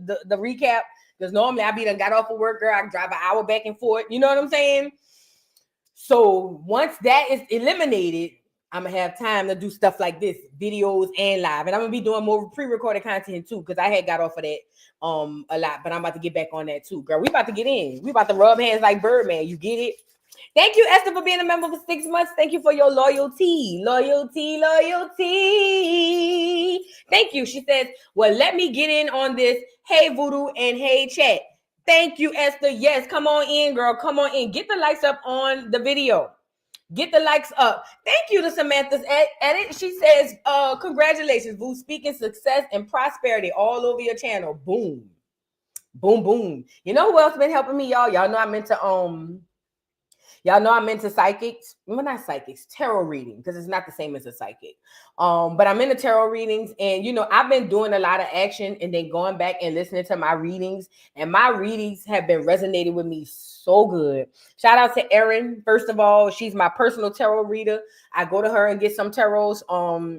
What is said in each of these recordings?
the recap, because normally I be done got off of work, girl. I drive an hour back and forth. You know what I'm saying? So once that is eliminated, I'm gonna have time to do stuff like this, videos and live, and I'm gonna be doing more pre-recorded content too, because I had got off of that a lot, but I'm about to get back on that too, girl. We about to get in. We about to rub hands like Birdman. You get it? Thank you, Esther, for being a member for 6 months. Thank you for your loyalty. Thank you. She says, well, let me get in on this. Hey, Voodoo, and hey, chat. Thank you, Esther. Yes, come on in, girl. Come on in. Get the likes up on the video. Get the likes up. Thank you to Samantha's edit. She says, congratulations, Voo. Speaking success and prosperity all over your channel. Boom. Boom, boom. You know who else been helping me, y'all? Y'all know I'm into psychics. Well, not psychics, tarot reading, because it's not the same as a psychic. But I'm into tarot readings, and you know, I've been doing a lot of action and then going back and listening to my readings, and my readings have been resonating with me so good. Shout out to Erin. First of all, she's my personal tarot reader. I go to her and get some tarots.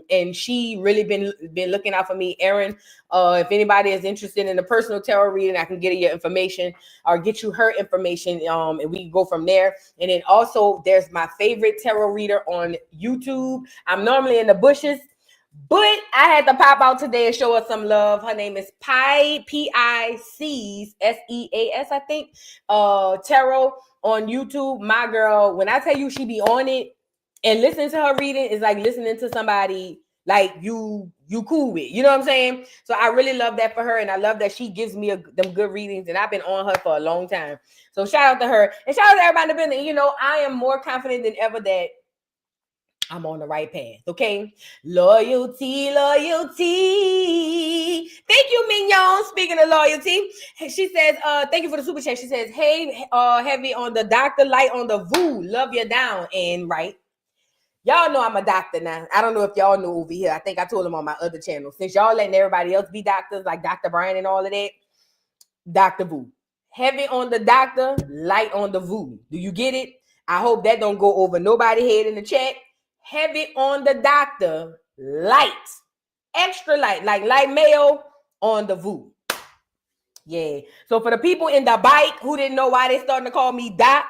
And she really been looking out for me. Erin, if anybody is interested in a personal tarot reading, I can get your information or get you her information. And we can go from there. And then also there's my favorite tarot reader on YouTube. I'm normally in the bushes, but I had to pop out today and show her some love. Her name is Picseas, I think. Tarot on YouTube. My girl, when I tell you she be on it, and listening to her reading is like listening to somebody like you cool with. You know what I'm saying? So I really love that for her, and I love that she gives me them good readings, and I've been on her for a long time. So shout out to her, and shout out to everybody in the building. You know, I am more confident than ever that I'm on the right path, okay? Loyalty. Thank you, Mignon. Speaking of loyalty, she says, thank you for the super chat. She says, hey, heavy on the doctor, light on the Voo. Love you down. And right. Y'all know I'm a doctor now. I don't know if y'all know over here. I think I told them on my other channel. Since y'all letting everybody else be doctors, like Dr. Brian and all of that, Dr. Voo. Heavy on the doctor, light on the Voo. Do you get it? I hope that don't go over nobody's head in the chat. Heavy on the doctor, light. Extra light, like light mayo on the Voo. Yeah. So for the people in the bike who didn't know why they starting to call me Doc,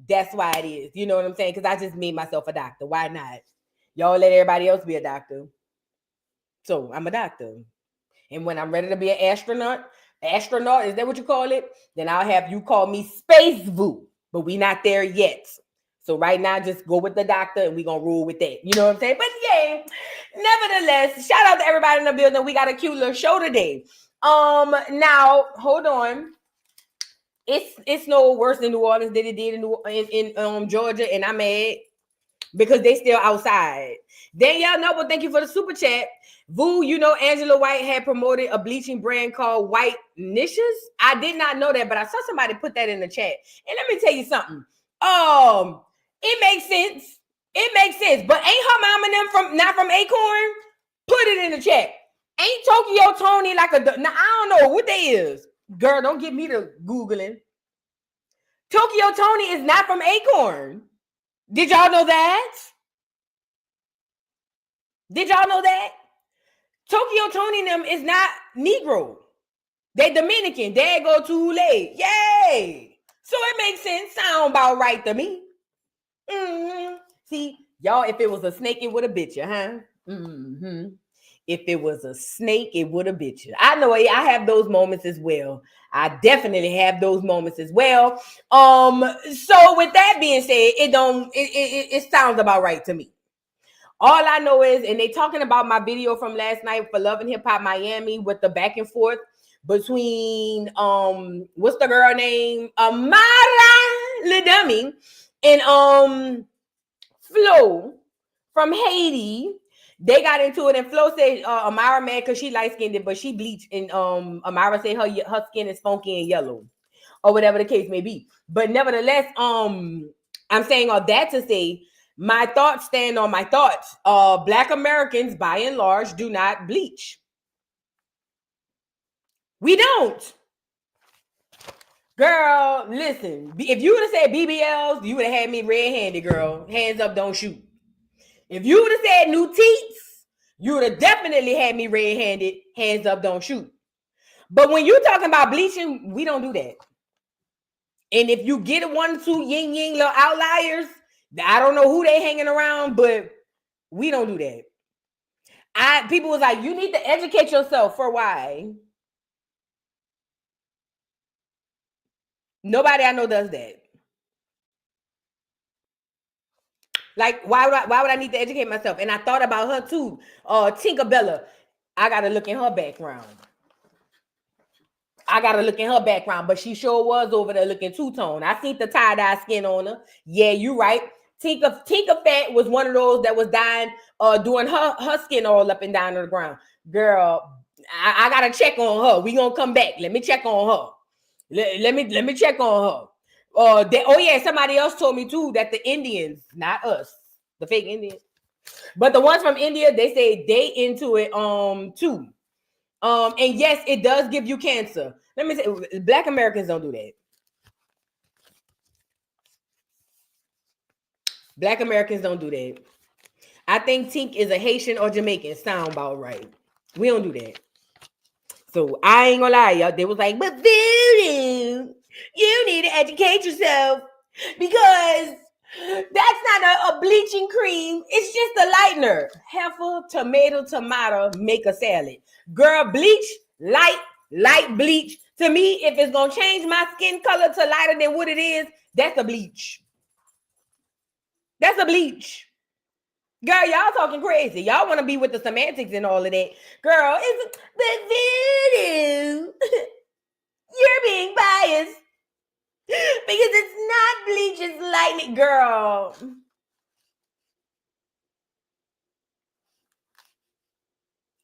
that's why it is. You know what I'm saying? Because I just made myself a doctor. Why not? Y'all let everybody else be a doctor. So I'm a doctor. And when I'm ready to be an astronaut, is that what you call it? Then I'll have you call me Space Voo. But we not there yet. So right now, just go with the doctor and we're going to rule with that. You know what I'm saying? But yeah, nevertheless, shout out to everybody in the building. We got a cute little show today. Now, hold on. It's no worse than New Orleans than it did in Georgia, and I'm mad because they still outside. Danielle Noble, thank you for the super chat. Voo, you know Angela White had promoted a bleaching brand called White Niches. I did not know that, but I saw somebody put that in the chat. And let me tell you something. It makes sense. It makes sense. But ain't her mama and them not from Acorn? Put it in the chat. Ain't Tokyo Tony like now I don't know what they is. Girl, don't get me to Googling. Tokyo Tony is not from Acorn. Did y'all know that? Tokyo Tony and them is not Negro. They Dominican. They go too late. Yay! So it makes sense. Sound about right to me. See, y'all, if it was a snake, it would have bit you, huh? If it was a snake, it would have bit you. I know I have those moments as well. I definitely have those moments as well. So with that being said, it sounds about right to me. All I know is, and they talking about my video from last night for Love and Hip Hop Miami with the back and forth between what's the girl name? Amara Ledummy and Flo from Haiti. They got into it, and Flo said Amara mad because she light-skinned, but she bleached, and Amara said her skin is funky and yellow, or whatever the case may be. But nevertheless, I'm saying all that to say my thoughts stand on my thoughts. Black Americans, by and large, do not bleach. We don't. Girl, listen. If you would have said BBLs, you would have had me red-handed, girl. Hands up, don't shoot. If you would have said new teeth, you would have definitely had me red-handed. Hands up, don't shoot. But when you're talking about bleaching, we don't do that. And if you get one or two yin little outliers, I don't know who they hanging around, but we don't do that. People was like, you need to educate yourself. For why? Nobody I know does that. Like, why would I need to educate myself? And I thought about her too. Tinkerbella. I gotta look in her background. But she sure was over there looking two-tone. I seen the tie-dye skin on her. Yeah, you right. Tinker Fat was one of those that was dying, doing her skin all up and down on the ground. Girl, I gotta check on her. We gonna come back. Let me check on her. Let me check on her. Somebody else told me too that the Indians, not us, the fake Indians, but the ones from India, they say they into it too. And yes, it does give you cancer. Let me say, Black Americans don't do that. Black Americans don't do that. I think Tink is a Haitian or Jamaican. Sound about right. We don't do that. So I ain't gonna lie, y'all. They was like, but voodoo, you need to educate yourself because that's not a bleaching cream. It's just a lightener. Heifer, tomato, make a salad. Girl, bleach, light bleach. To me, if it's gonna change my skin color to lighter than what it is, that's a bleach. That's a bleach. Girl, y'all talking crazy. Y'all want to be with the semantics and all of that. Girl, it's the voodoo. You're being biased. Because it's not bleach, it's lightning. Girl.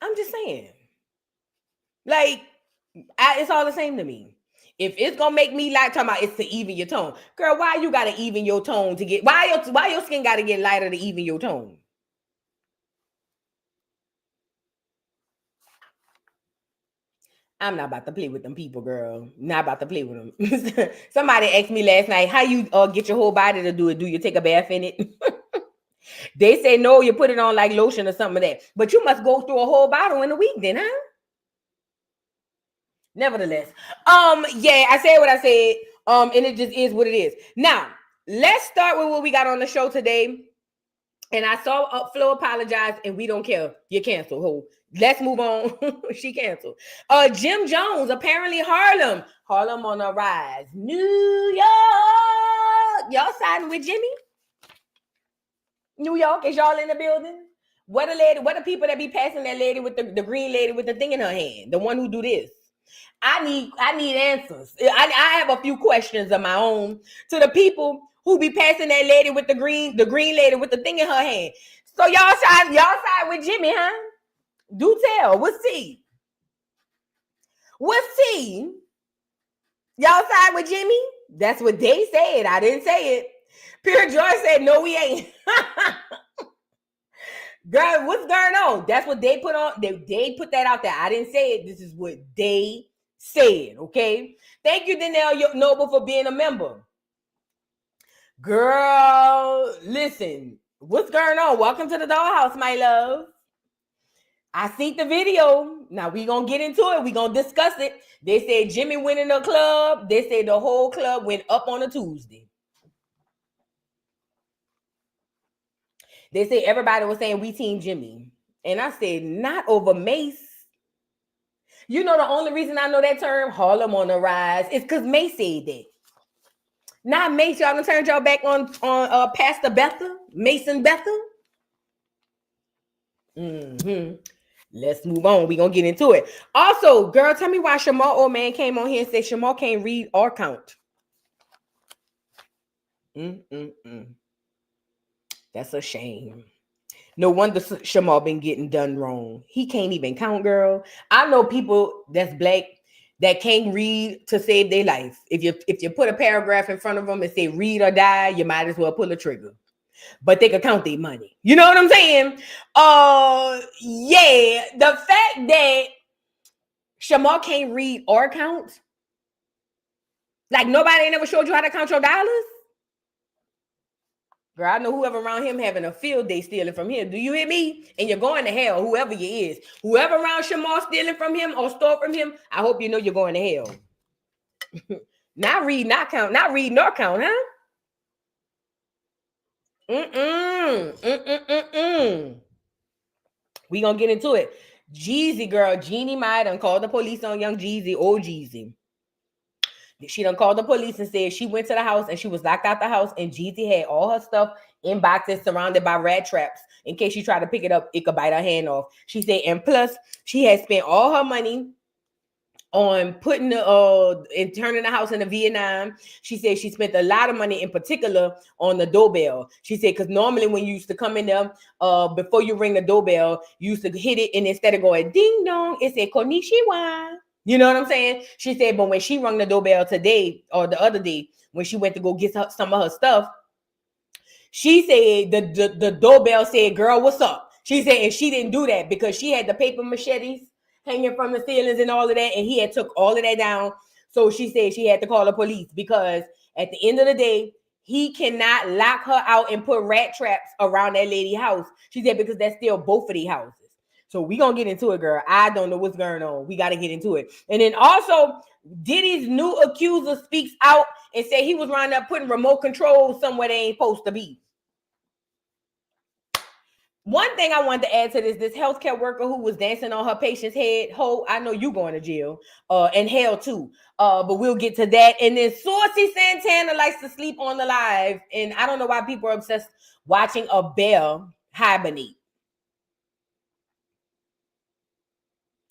I'm just saying. Like, it's all the same to me. If it's gonna make me like talking about it's to even your tone. Girl, why you gotta even your tone to get why your skin gotta get lighter to even your tone? I'm not about to play with them people, girl. Not about to play with them. Somebody asked me last night, how you get your whole body to do it? Do you take a bath in it? They say no, you put it on like lotion or something like that. But you must go through a whole bottle in a week then, huh? Nevertheless, yeah, I said what I said, and it just is what it is. Now, let's start with what we got on the show today. And I saw Flo apologize, and we don't care. You canceled. Ho. Let's move on. She canceled. Jim Jones, apparently Harlem on a rise. New York, y'all siding with Jimmy? New York, is y'all in the building? What the people that be passing that lady with the green lady with the thing in her hand, the one who do this? I need answers. I have a few questions of my own to the people who be passing that lady with the green lady with the thing in her hand. So y'all side with Jimmy, huh? Do tell. What's T? Y'all side with Jimmy? That's what they said. I didn't say it. Pure Joy said, no, we ain't. Girl, what's going on? That's what they put on. They put that out there. I didn't say it. This is what they said, okay? Thank you, Danelle Noble, for being a member. Girl, listen. What's going on? Welcome to the dollhouse, my love. I seen the video. Now we gonna get into it. We gonna discuss it. They said Jimmy went in the club. They said the whole club went up on a Tuesday. They said everybody was saying we team Jimmy. And I said, not over Mace. You know the only reason I know that term, Harlem on the rise, is because Mace said that. Not Mace, y'all gonna turn y'all back on Pastor Bethel, Mason Bethel. Let's move on. We're gonna get into it. Also, girl, tell me why Shamar old man came on here and said Shamar can't read or count. That's a shame. No wonder Shamar been getting done wrong. He can't even count, girl. I know people that's black that can't read to save their life. If you put a paragraph in front of them and say read or die, you might as well pull a trigger. But they can count their money. You know what I'm saying? Yeah, the fact that Shamar can't read or count, like nobody never showed you how to count your dollars. Girl, I know whoever around him having a field day stealing from him. Do you hear me? And you're going to hell, whoever you is. Whoever around Shamar stealing from him or stole from him, I hope you know you're going to hell. Not read, not count, not read nor count, huh? We gonna get into it. Jeezy, girl, Jeannie Mai done called the police on young Jeezy, old Jeezy. She done called the police and said she went to the house and she was locked out the house and Jeezy had all her stuff in boxes surrounded by rat traps. In case she tried to pick it up, it could bite her hand off. She said, and plus, she had spent all her money on putting the and turning the house into Vietnam. She said she spent a lot of money in particular on the doorbell. She said because normally when you used to come in there before you ring the doorbell, you used to hit it and instead of going ding dong, it said konnichiwa. You know what I'm saying? She said, but when she rung the doorbell today or the other day, when she went to go get some of her stuff, she said the doorbell said, girl, what's up? She said, and she didn't do that because she had the paper machetes hanging from the ceilings and all of that, and he had took all of that down. So she said she had to call the police because at the end of the day, he cannot lock her out and put rat traps around that lady's house. She said because that's still both of these houses. So we gonna get into it, girl. I don't know what's going on. We got to get into it. And then also, Diddy's new accuser speaks out and say he was running up putting remote controls somewhere they ain't supposed to be. One thing I wanted to add to this healthcare worker who was dancing on her patient's head, I know you going to jail, and hell too. But we'll get to that. And then Saucy Santana likes to sleep on the live, and I don't know why people are obsessed watching a bear hibernate.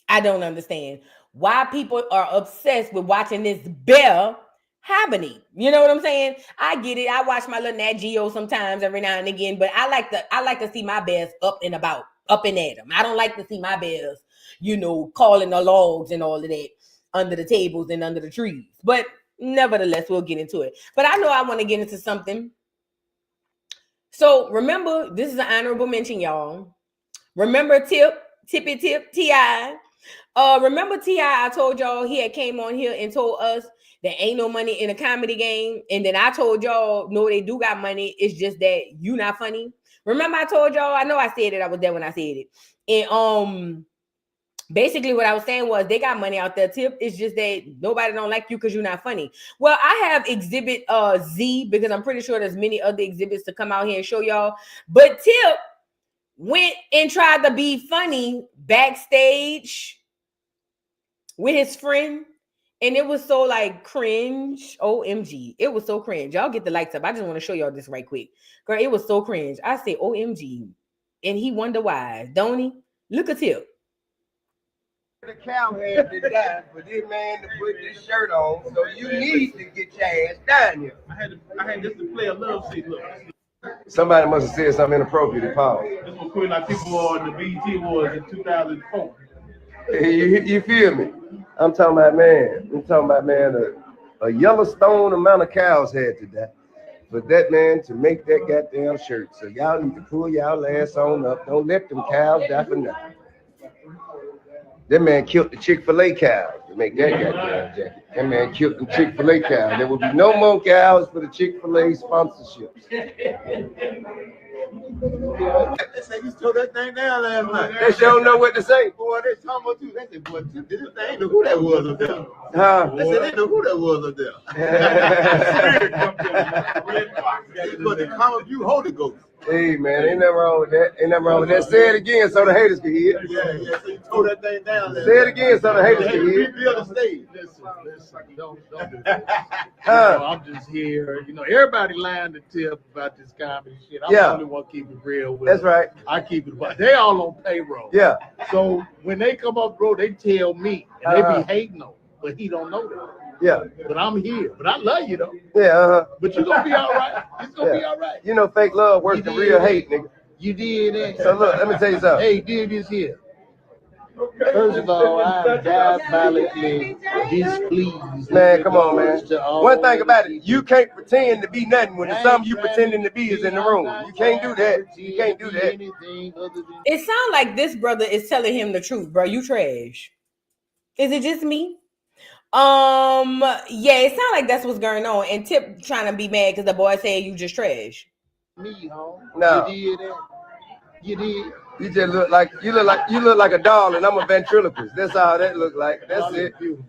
I don't understand why people are obsessed with watching this bear hibernate. You know what I'm saying? I get it. I watch my little Nat Geo sometimes every now and again, but I like to see my bears up and about, up and at them. I don't like to see my bears, calling the logs and all of that under the tables and under the trees. But nevertheless, we'll get into it. But I know I want to get into something. So remember, this is an honorable mention, y'all. Remember Tippy T.I. Remember T.I. I told y'all he had came on here and told us there ain't no money in a comedy game. And then I told y'all, no, they do got money. It's just that you not funny. Remember I told y'all, I know I said it. I was there when I said it. And basically what I was saying was they got money out there, Tip. It's just that nobody don't like you because you're not funny. Well, I have exhibit Z because I'm pretty sure there's many other exhibits to come out here and show y'all. But Tip went and tried to be funny backstage with his friend, and it was so like cringe. OMG. It was so cringe. Y'all get the lights up. I just want to show y'all this right quick. Girl, it was so cringe. I say OMG. And he wonder why. Don't he? Look at Tip. The cow had to die for this man to put this shirt on, so you need to get your ass down here. I had just to play a love scene. Look. Somebody must have said something inappropriate, Paul. This was pretty like people on the BET Awards in 2004. You feel me? I'm talking about, man, a Yellowstone amount of cows had to die for that man to make that goddamn shirt. So y'all need to pull y'all ass on up. Don't let them cows die for nothing. That man killed the Chick-fil-A cows to make that goddamn jacket. That man killed the Chick-fil-A cows. There will be no more cows for the Chick-fil-A sponsorships. They say you stole that thing down last night. They sure know what to say. Boy, they talking about you. They said, boy, Tip did this thing. They know who that was up there. Huh? They said they know who that was up there. But the common view Holy Ghost. Hey, man, ain't nothing wrong with that. Ain't nothing wrong with that. Say it again so the haters can hear it. Yeah, so you tore that thing down. Say it again so the haters can hear it. Rebuild the stage. Listen, don't do that. I'm just here. Everybody lying to Tip about this comedy shit. I'm the only one keep it real with That's them. right. I keep it, but they all on payroll. Yeah. So when they come up, bro, they tell me, and they be hating on, but he don't know that. Yeah. But I'm here. But I love you though. Yeah. But you're gonna be all right. It's gonna be all right. Fake love worse than real hate, nigga. You did that. So look, let me tell you something. Hey, did this here. First of all, I'm diabolically displeased. Man, come on, man. One thing about it, you can't pretend to be nothing when the something you pretending to be is in the room. You can't do that. You can't do that. It sounds like this brother is telling him the truth, bro. You trash. Is it just me? Yeah, it sounds like that's what's going on. And Tip trying to be mad because the boy said you just trash. me, home. No. You did that. You did. You just look like you look like a doll, and I'm a ventriloquist. That's all that look like. That's it. You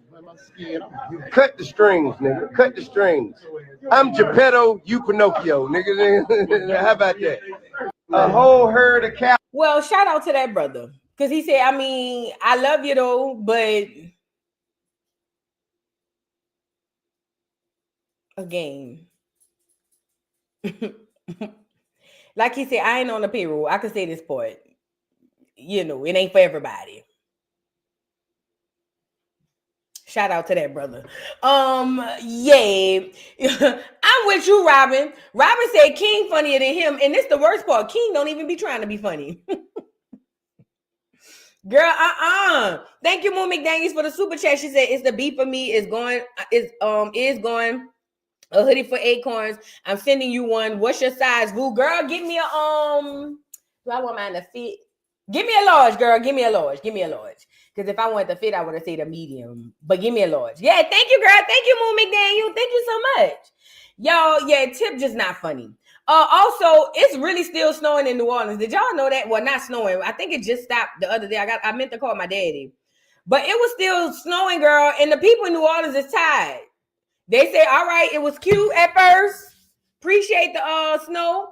cut the strings, nigga. Cut the strings. I'm Geppetto, you Pinocchio, nigga. How about that? A whole herd of cows. Well, shout out to that brother. Because he said, I mean, I love you though, but again, like he said, I ain't on the payroll. I can say this part. You know, it ain't for everybody. Shout out to that brother. Yeah. I'm with you, Robin. Robin said King funnier than him, and this the worst part. King don't even be trying to be funny. Girl, Thank you, Moon McDaniels, for the super chat. She said it's the beat for me is going a hoodie for Acorns. I'm sending you one. What's your size, boo? Girl, give me a do I want mine to fit? Give me a large, girl. Give me a large. Give me a large. Because if I wanted to fit, I would have said a medium. But give me a large. Yeah, thank you, girl. Thank you, Moon McDaniel. Thank you so much. Y'all, yeah, Tip just not funny. Also, it's really still snowing in New Orleans. Did y'all know that? Well, not snowing. I think it just stopped the other day. I meant to call my daddy. But it was still snowing, girl. And the people in New Orleans is tired. They say, all right, it was cute at first. Appreciate the snow.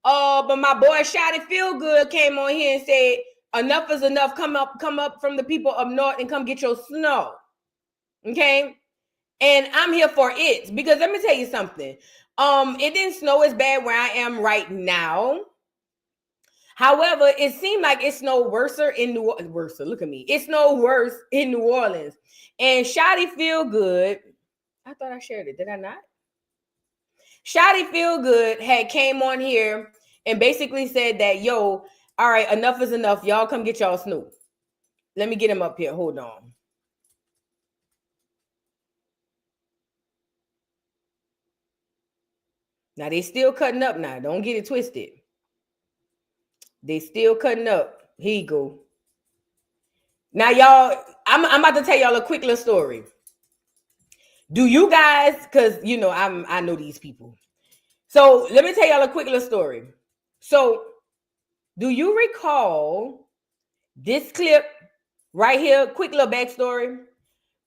But my boy Shot It Feel Good came on here and said, enough is enough. Come up from the people up north and come get your snow. Okay? And I'm here for it. Because let me tell you something. It didn't snow as bad where I am right now. However, it seemed like it snowed worse in New Orleans. Look at me. It snowed worse in New Orleans. And Shotty Feel Good. I thought I shared it. Did I not? Shotty Feel Good had came on here and basically said that, yo, all right, enough is enough. Y'all come get y'all Snoop. Let me get him up here. Hold on. Now, they still cutting up now. Don't get it twisted. They still cutting up. Here you go. Now, y'all, I'm about to tell y'all a quick little story. Do you guys, because, you know, I know these people. So, let me tell y'all a quick little story. So, do you recall this clip right here? Quick little backstory.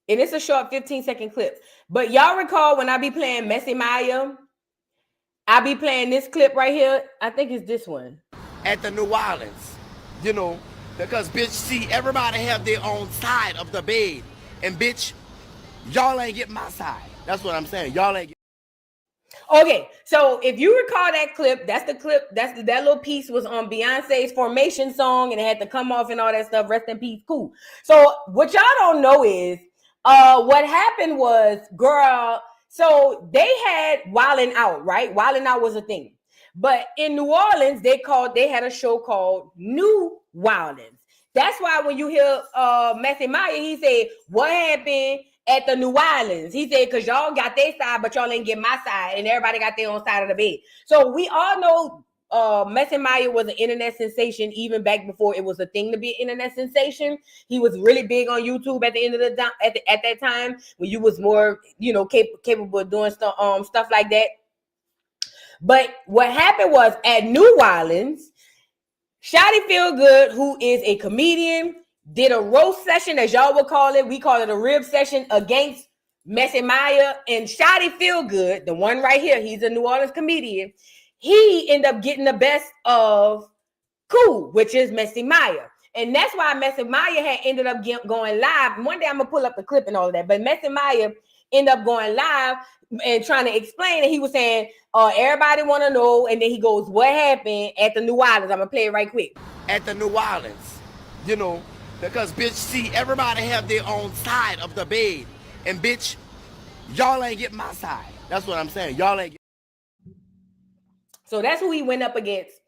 And it's a short 15-second clip. But y'all recall when I be playing Messy Maya? I be playing this clip right here. I think it's this one. At the New Orleans, you know, because, bitch, see, everybody have their own side of the bed. And, bitch, y'all ain't get my side. That's what I'm saying. Y'all ain't get. Okay, so if you recall that clip, that's the clip, that little piece was on Beyonce's Formation song, and it had to come off and all that stuff. Rest in peace, cool. So what y'all don't know is, what happened was, girl, so they had Wildin' Out, right? Wildin' Out was a thing. But in New Orleans, they had a show called New Wildins. That's why when you hear Messy Maya, he said, what happened at the New Orleans? He said, because y'all got their side, but y'all ain't get my side, and everybody got their own side of the bed. So we all know Messy Maya was an internet sensation even back before it was a thing to be an internet sensation. He was really big on YouTube at the end of the at that time when you was more, you know, capable of doing stuff like that. But what happened was at New Orleans, Shotty Feel Good, who is a comedian, did a roast session, as y'all would call it. We call it a rib session against Messy Maya. And Shotty Feel Good, the one right here, he's a New Orleans comedian. He ended up getting the best of Cool, which is Messy Maya. And that's why Messy Maya had ended up going live. One day I'm going to pull up the clip and all of that. But Messy Maya ended up going live and trying to explain it. He was saying, everybody want to know. And then he goes, what happened at the New Orleans? I'm going to play it right quick. At the New Orleans, you know, because, bitch, see, everybody have their own side of the bed. And, bitch, y'all ain't get my side. That's what I'm saying. Y'all ain't get. So that's who he went up against.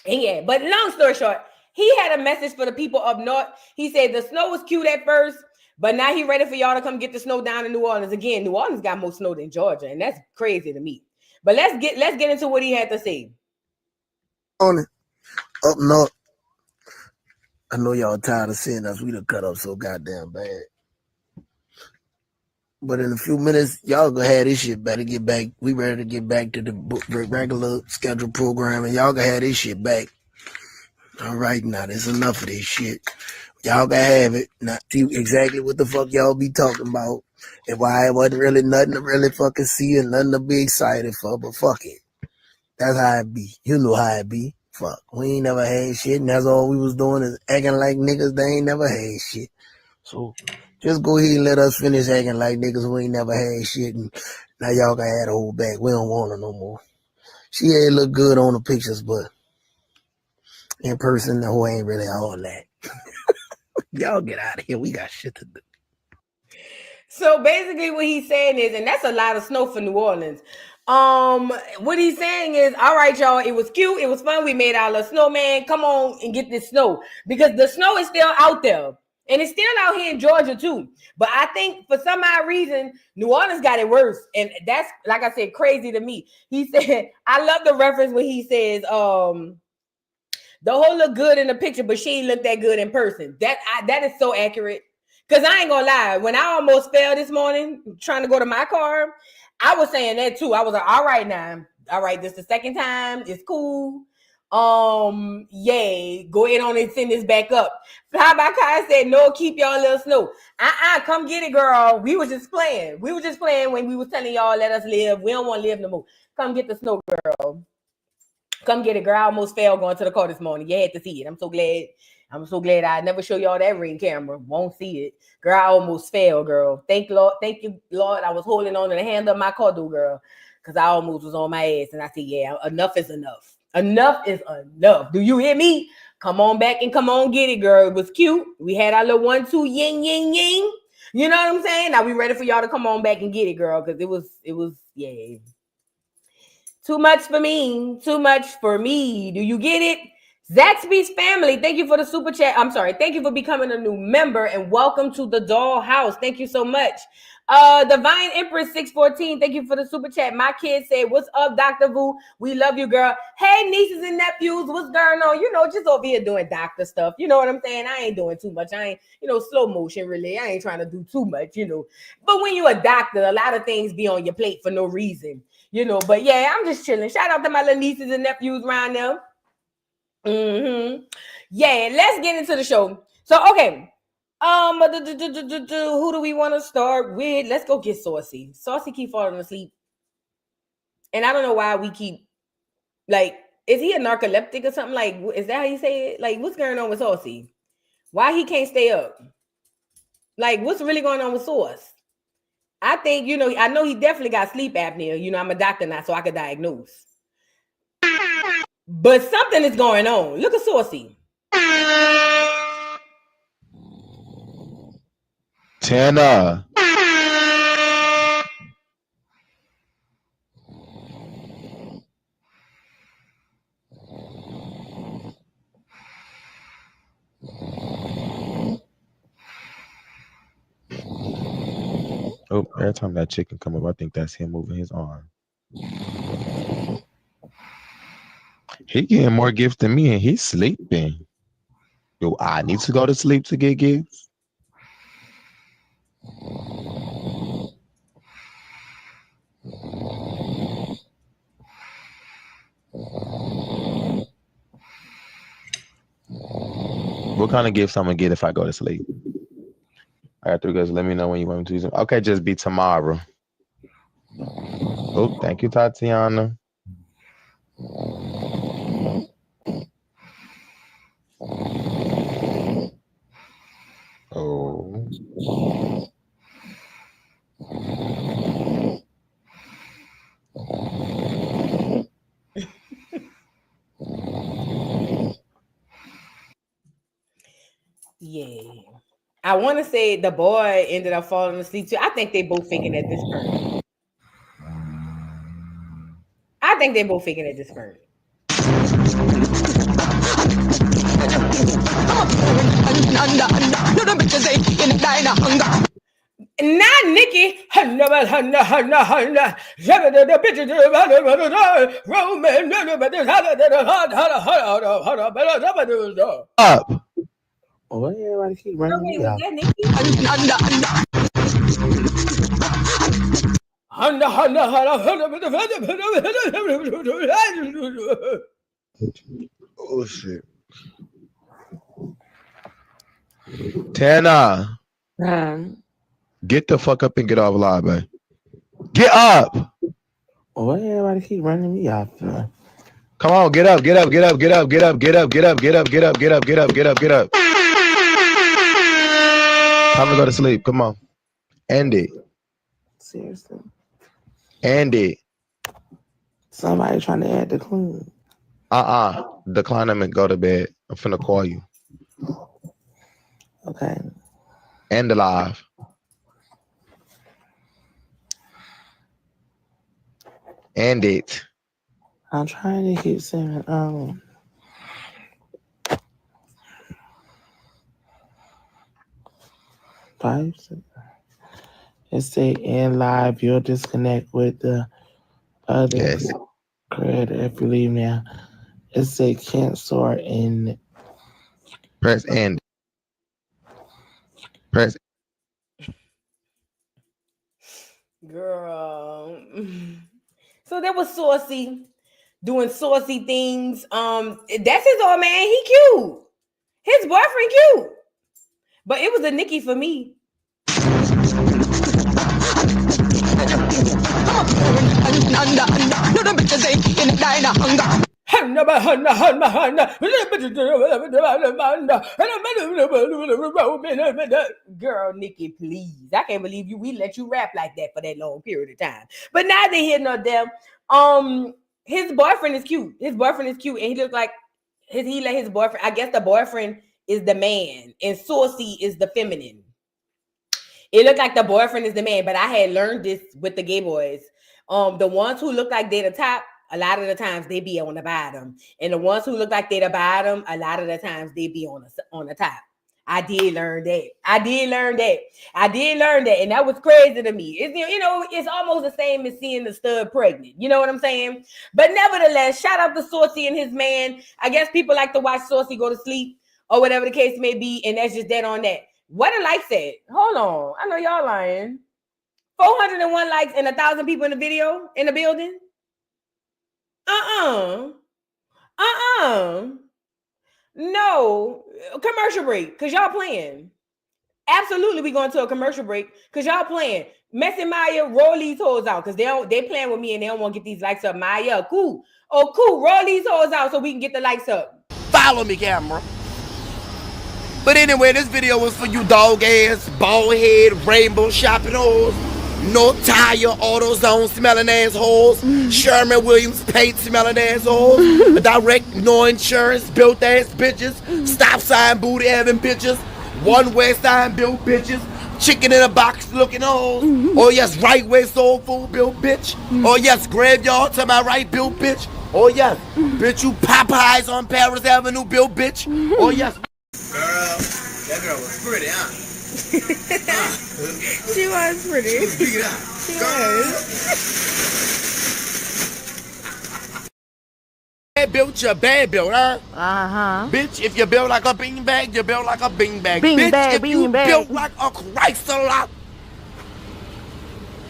Yeah, but long story short, he had a message for the people up north. He said the snow was cute at first, but now he ready for y'all to come get the snow down in New Orleans. Again, New Orleans got more snow than Georgia, and that's crazy to me. But let's get into what he had to say. On it, up north, I know y'all tired of seeing us. We done cut up so goddamn bad. But in a few minutes, y'all gonna have this shit better get back. We ready to get back to the regular scheduled program, and y'all gonna have this shit back. All right, now there's enough of this shit. Y'all gonna have it. Not exactly what the fuck y'all be talking about, and why it wasn't really nothing to really fucking see and nothing to be excited for. But fuck it, that's how it be. You know how it be. Fuck, we ain't never had shit, and that's all we was doing is acting like niggas. They ain't never had shit. So just go ahead and let us finish acting like niggas who ain't never had shit, and now y'all gonna have to hold back. We don't want her no more. She ain't look good on the pictures, but in person, the whole ain't really all that. Y'all get out of here. We got shit to do. So basically what he's saying is, and that's a lot of snow for New Orleans. What he's saying is, all right, y'all, it was cute, it was fun, we made our little snowman. Come on and get this snow. Because the snow is still out there. And it's still out here in Georgia too. But I think for some odd reason, New Orleans got it worse. And that's, like I said, crazy to me. He said, I love the reference when he says, the whole look good in the picture, but she ain't look that good in person. That is so accurate. Because I ain't gonna lie, when I almost fell this morning trying to go to my car, I was saying that too. I was like, all right now. All right, this is the second time. It's cool. Yay. Go ahead on and send this back up. Fly by Kai said, no, keep y'all little snow. Come get it, girl. We was just playing. We were just playing when we was telling y'all, let us live. We don't want to live no more. Come get the snow, girl. Come get it, girl. I almost fell going to the car this morning. You had to see it. I'm so glad I never show y'all that ring camera. Won't see it. Girl, I almost fell, girl. Thank you, Lord. I was holding on to the handle of my car door, girl, because I almost was on my ass. And I said, yeah, enough is enough. Enough is enough. Do you hear me? Come on back and come on get it, girl. It was cute. We had our little 1-2 yin, yin, yin. You know what I'm saying? Now we ready for y'all to come on back and get it, girl, because it was, yeah. Too much for me. Too much for me. Do you get it? Zaxby's family, thank you for the super chat. I'm sorry. Thank you for becoming a new member and welcome to the dollhouse. Thank you so much. Divine Empress 614, thank you for the super chat. My kid said, what's up, Dr. Vu? We love you, girl. Hey, nieces and nephews, what's going on? You know, just over here doing doctor stuff. You know what I'm saying? I ain't doing too much. I ain't, slow motion, really. I ain't trying to do too much, But when you're a doctor, a lot of things be on your plate for no reason, But yeah, I'm just chilling. Shout out to my little nieces and nephews around them. Yeah, let's get into the show. So, okay. Who do we want to start with? Let's go get Saucy. Saucy keep falling asleep. And I don't know why we keep, is he a narcoleptic or something? Like, is that how you say it? Like, what's going on with Saucy? Why he can't stay up? Like, what's really going on with Sauce? I think, I know he definitely got sleep apnea. I'm a doctor now, so I could diagnose. But something is going on. Look at Saucy. Tana. Oh, every time that chicken come up, I think that's him moving his arm. He getting more gifts than me, and he's sleeping. Yo, I need to go to sleep to get gifts. What kind of gifts I'm gonna get if I go to sleep? All right, 3 guys, let me know when you want me to use them. Okay, just be tomorrow. Oh, thank you, Tatiana. Oh. Yeah. I want to say the boy ended up falling asleep too. I think they both faking at this point. I think they both faking at this point. Not Nikki. Up. Why everybody keep running me out? Oh shit. Tana, get the fuck up and get off live, man. Get up. Why everybody keep running me off? Come on, get up, get up, get up, get up, get up, get up, get up, get up, get up, get up, get up, get up, get up. Time to go to sleep. Come on. End it. Seriously. End it. Somebody trying to add the clean. Decline them and go to bed. I'm finna call you. Okay. End the live. End it. I'm trying to keep saying, pipes. It say in live, you'll disconnect with the other creator if you leave now. It say cancel in. Press end. Press. Girl. So that was Saucy doing saucy things. That's his old man. He cute. His boyfriend cute. But it was a Nicki for me. Girl, Nicki, please. I can't believe we let you rap like that for that long period of time. But neither here nor there. His boyfriend is cute. His boyfriend is cute, and he looks like he let his boyfriend. I guess the boyfriend is the man, and Saucy is the feminine. It looked like the boyfriend is the man, but I had learned this with the gay boys. The ones who look like they're the top, a lot of the times they be on the bottom, and the ones who look like they're the bottom, a lot of the times they be on the top. I did learn that. And that was crazy to me. It's, it's almost the same as seeing the stud pregnant. You know what I'm saying? But nevertheless, shout out to Saucy and his man. I guess people like to watch Saucy go to sleep or whatever the case may be, and that's just that on that. What the likes at? Hold on. I know y'all lying. 401 likes and 1,000 people in the video, in the building? No. Commercial break, because y'all playing. Absolutely, we going to a commercial break, because y'all playing. Messy Maya, roll these hoes out, because they playing with me and they don't want to get these likes up. Maya, cool. Oh, cool. Roll these hoes out so we can get the likes up. Follow me, camera. But anyway, this video was for you dog ass, bald head, rainbow shopping hoes, no tire, AutoZone smelling assholes, Sherman Williams paint smelling assholes, direct no insurance, built ass bitches, stop sign booty having bitches, one west side built bitches, chicken in a box looking hoes. Oh yes, right way soul food built bitch. Oh yes, graveyard to my right built bitch. Oh yes, bitch you Popeyes on Paris Avenue built bitch. Oh yes. Girl, that girl was pretty, huh? She was pretty. She was big out. She was. Bad built, you bad built, huh? Bitch, if you built like a beanbag, you built like a beanbag. Beanbag, Bitch, if you beanbag. built like a Chrysler,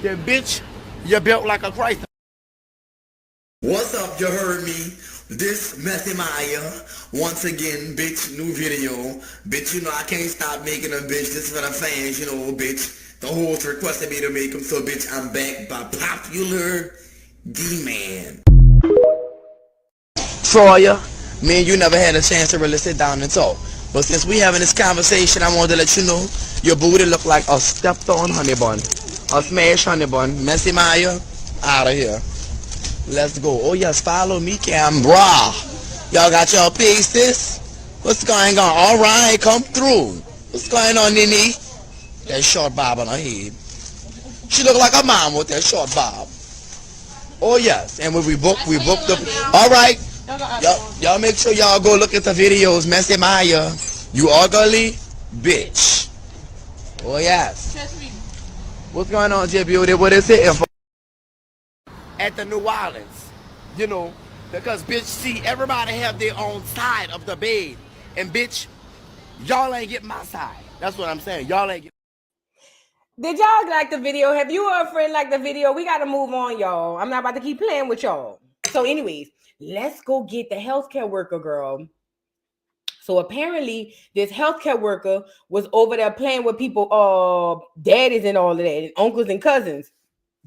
then bitch, you built like a Chrysler. What's up, you heard me? This Messy Maya, once again, bitch, new video. Bitch, you know I can't stop making them, bitch. This is for the fans, you know, bitch. The host requested me to make them, so bitch, I'm back by popular demand. Troya, me and you never had a chance to really sit down and talk. But since we having this conversation, I wanted to let you know your booty look like a stepped on honey bun. A smashed honey bun. Messy Maya, out of here. Let's go. Oh yes, follow me, camera. Y'all got your pieces? What's going on? All right, come through. What's going on, Nini? That short bob on her head. She look like a mom with that short bob. Oh yes, and when we booked the. All right, y'all make sure y'all go look at the videos. Messy Maya, you ugly bitch. Oh yes. What's going on, J Beauty? What is it? At the New Orleans, you know, because bitch, see, everybody have their own side of the bed, and bitch, y'all ain't get my side. That's what I'm saying. Y'all ain't get. Did y'all like the video? Have you or a friend like the video? We got to move on, y'all. I'm not about to keep playing with y'all. So anyways, let's go get the healthcare worker, girl. So apparently this healthcare worker was over there playing with people, daddies and all of that, and uncles and cousins,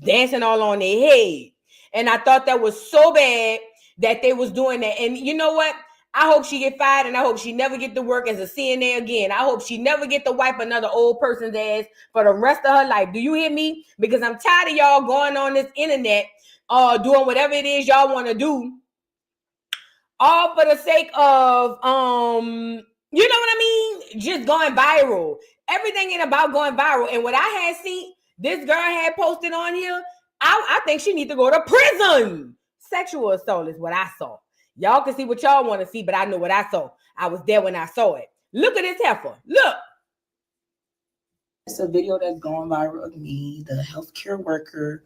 dancing all on their head. And I thought that was so bad that they was doing that. And you know what? I hope she get fired, and I hope she never get to work as a CNA again. I hope she never get to wipe another old person's ass for the rest of her life. Do you hear me? Because I'm tired of y'all going on this internet, doing whatever it is y'all want to do, all for the sake of, you know what I mean? Just going viral. Everything ain't about going viral. And what I had seen, this girl had posted on here, I think she need to go to prison. Sexual assault is what I saw. Y'all can see what y'all want to see, but I know what I saw. I was there when I saw it. Look at this heifer. Look. It's a video that's going viral of me, the healthcare worker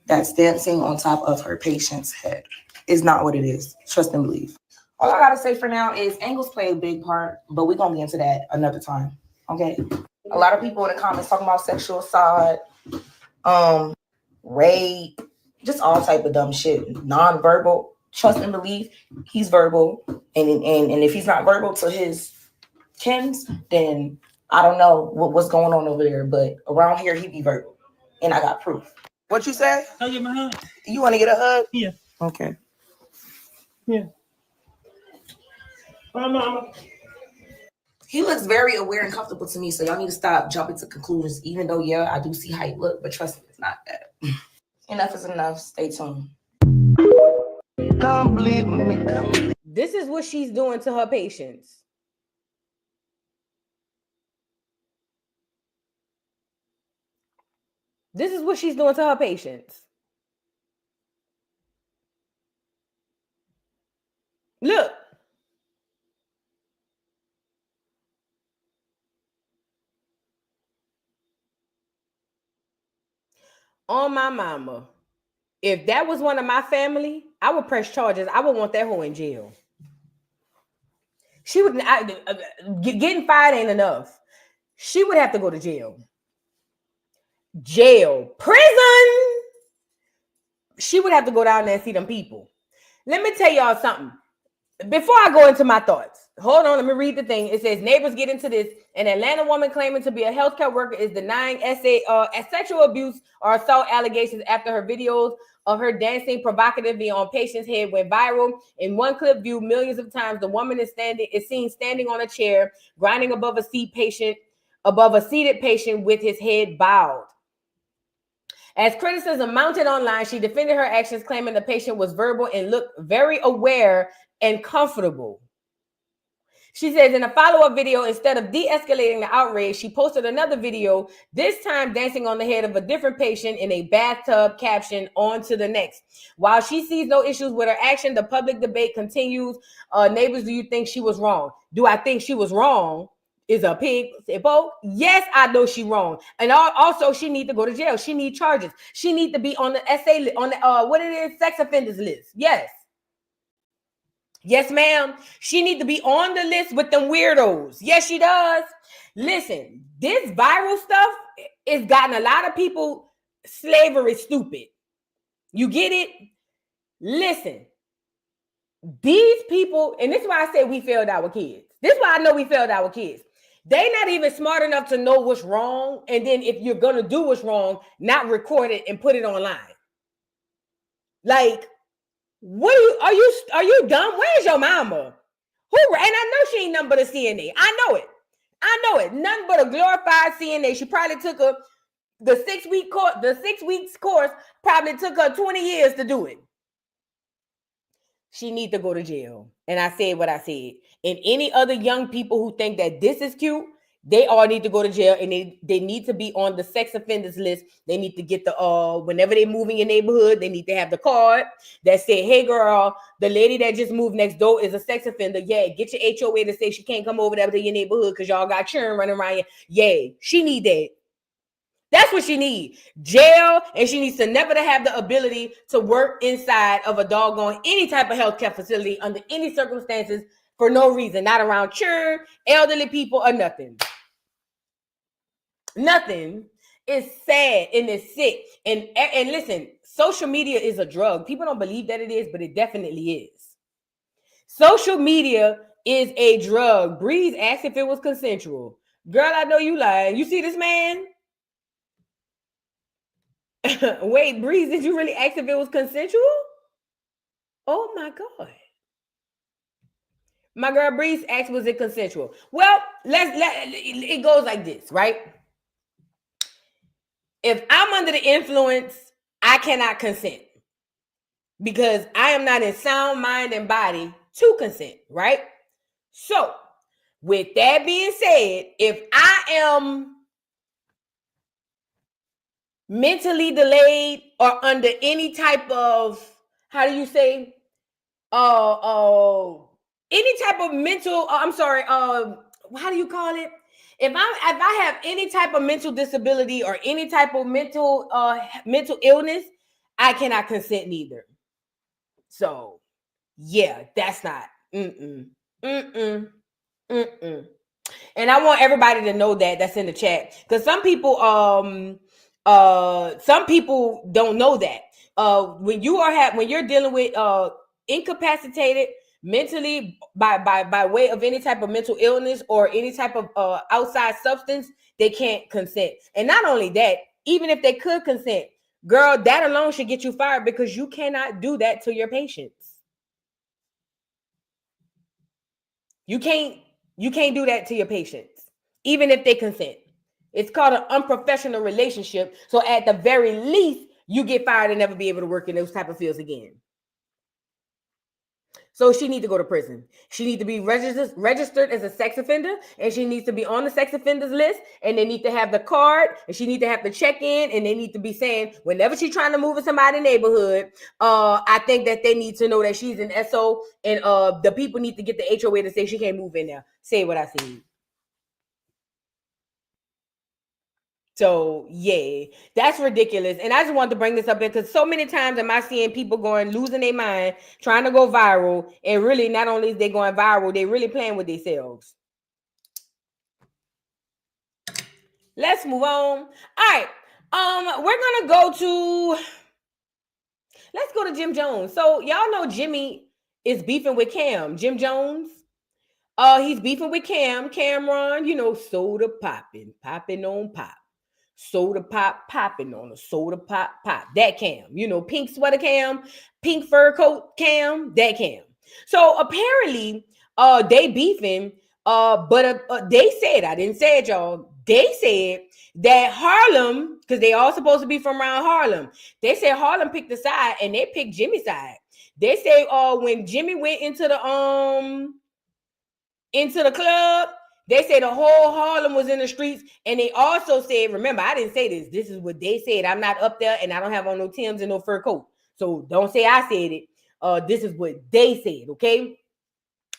that's dancing on top of her patient's head. Is not what it is. Trust and believe. All I gotta say for now is angles play a big part, but we're gonna get into that another time. Okay. A lot of people in the comments talking about sexual assault, rape, just all type of dumb shit. Non-verbal. Trust and believe. He's verbal, and if he's not verbal to his kins, then I don't know what's going on over there. But around here, he be verbal, and I got proof. What you say? I'll give him a hug. You want to get a hug? Yeah. Okay. Yeah. Bye, mama. He looks very aware and comfortable to me, so y'all need to stop jumping to conclusions. Even though, yeah, I do see how he look, but trust me, it's not that. Enough is enough. Stay tuned. Don't believe me. This is what she's doing to her patients. This is what she's doing to her patients. Look. On my mama. If that was one of my family, I would press charges. I would want that hoe in jail. She would, getting fired ain't enough. She would have to go to jail. Jail. Prison. She would have to go down there and see them people. Let me tell y'all something. Before I go into my thoughts, hold on, let me read the thing. It says, neighbors get into this. An Atlanta woman claiming to be a healthcare worker is denying sexual abuse or assault allegations after her videos of her dancing provocatively on patient's head went viral. In one clip viewed millions of times, the woman is seen standing on a chair, grinding above a seated patient with his head bowed. As criticism mounted online, she defended her actions, claiming the patient was verbal and looked very aware and comfortable. She says in a follow-up video, instead of de-escalating the outrage, she posted another video, this time dancing on the head of a different patient in a bathtub, caption, on to the next. While she sees no issues with her action, the public debate continues. Neighbors, do you think she was wrong? Do I think she was wrong? Is a pig both? Yes, I know she wrong. And also she need to go to jail. She need charges. She need to be on the SA, on the sex offenders list. Yes. Yes, ma'am. She need to be on the list with them weirdos. Yes, she does. Listen, this viral stuff is gotten a lot of people slavery stupid. You get it? Listen, these people, and this is why I say we failed our kids. This is why I know we failed our kids. They're not even smart enough to know what's wrong. And then if you're going to do what's wrong, not record it and put it online. Like, what are you dumb? Where's your mama? And I know she ain't nothing but a CNA. I know it. Nothing but a glorified CNA. She probably took the 6 week course. The 6 weeks course probably took her 20 years to do it. She need to go to jail. And I said what I said. And any other young people who think that this is cute, they all need to go to jail, and they need to be on the sex offenders list. They need to get the whenever they move in your neighborhood, they need to have the card that say, hey girl, the lady that just moved next door is a sex offender. Yeah, get your HOA to say she can't come over there to your neighborhood because y'all got children running around here. Yeah, she need that. That's what she needs. Jail, and she needs to never to have the ability to work inside of a doggone any type of healthcare facility under any circumstances for no reason, not around children, elderly people, or nothing. Nothing. It's sad and it's sick. And listen, social media is a drug. People don't believe that it is, but it definitely is. Social media is a drug. Breeze asked if it was consensual. Girl, I know you lying. You see this man? Wait, Breeze, did you really ask if it was consensual? Oh my God. My girl Breeze asked, was it consensual? Well, it goes like this, right? If I'm under the influence, I cannot consent because I am not in sound mind and body to consent, right? So, with that being said, if I am mentally delayed or under any type of, how do you say, any type of mental, how do you call it? If I have any type of mental disability or any type of mental illness, I cannot consent neither. So, yeah, that's not. And I want everybody to know that that's in the chat, because some people don't know that when you're dealing with incapacitated mentally by way of any type of mental illness or any type of outside substance, they can't consent. And not only that, even if they could consent, girl, that alone should get you fired, because you cannot do that to your patients. You can't do that to your patients, even if they consent. It's called an unprofessional relationship. So at the very least, you get fired and never be able to work in those type of fields again. So she needs to go to prison. She needs to be registered as a sex offender, and she needs to be on the sex offenders list, and they need to have the card, and she needs to have to check in, and they need to be saying, whenever she's trying to move in somebody's neighborhood, I think that they need to know that she's an SO, and the people need to get the HOA to say she can't move in there. Say what I said. So, yeah, that's ridiculous. And I just wanted to bring this up because so many times am I seeing people losing their mind, trying to go viral. And really, not only is they going viral, they really playing with themselves. Let's move on. All right. We're going to let's go to Jim Jones. So, y'all know Jimmy is beefing with Cam. Jim Jones. He's beefing with Cameron, soda popping on pop. Soda pop popping on a soda pop. That Cam, pink sweater Cam, pink fur coat Cam, that Cam. So apparently, they beefing. But they said, I didn't say it, y'all. They said that Harlem, because they all supposed to be from around Harlem. They said Harlem picked the side, and they picked Jimmy's side. They say, when Jimmy went into the club, they say the whole Harlem was in the streets. And they also said, remember, I didn't say this. This is what they said. I'm not up there, and I don't have on no Timbs and no fur coat. So don't say I said it. This is what they said, okay?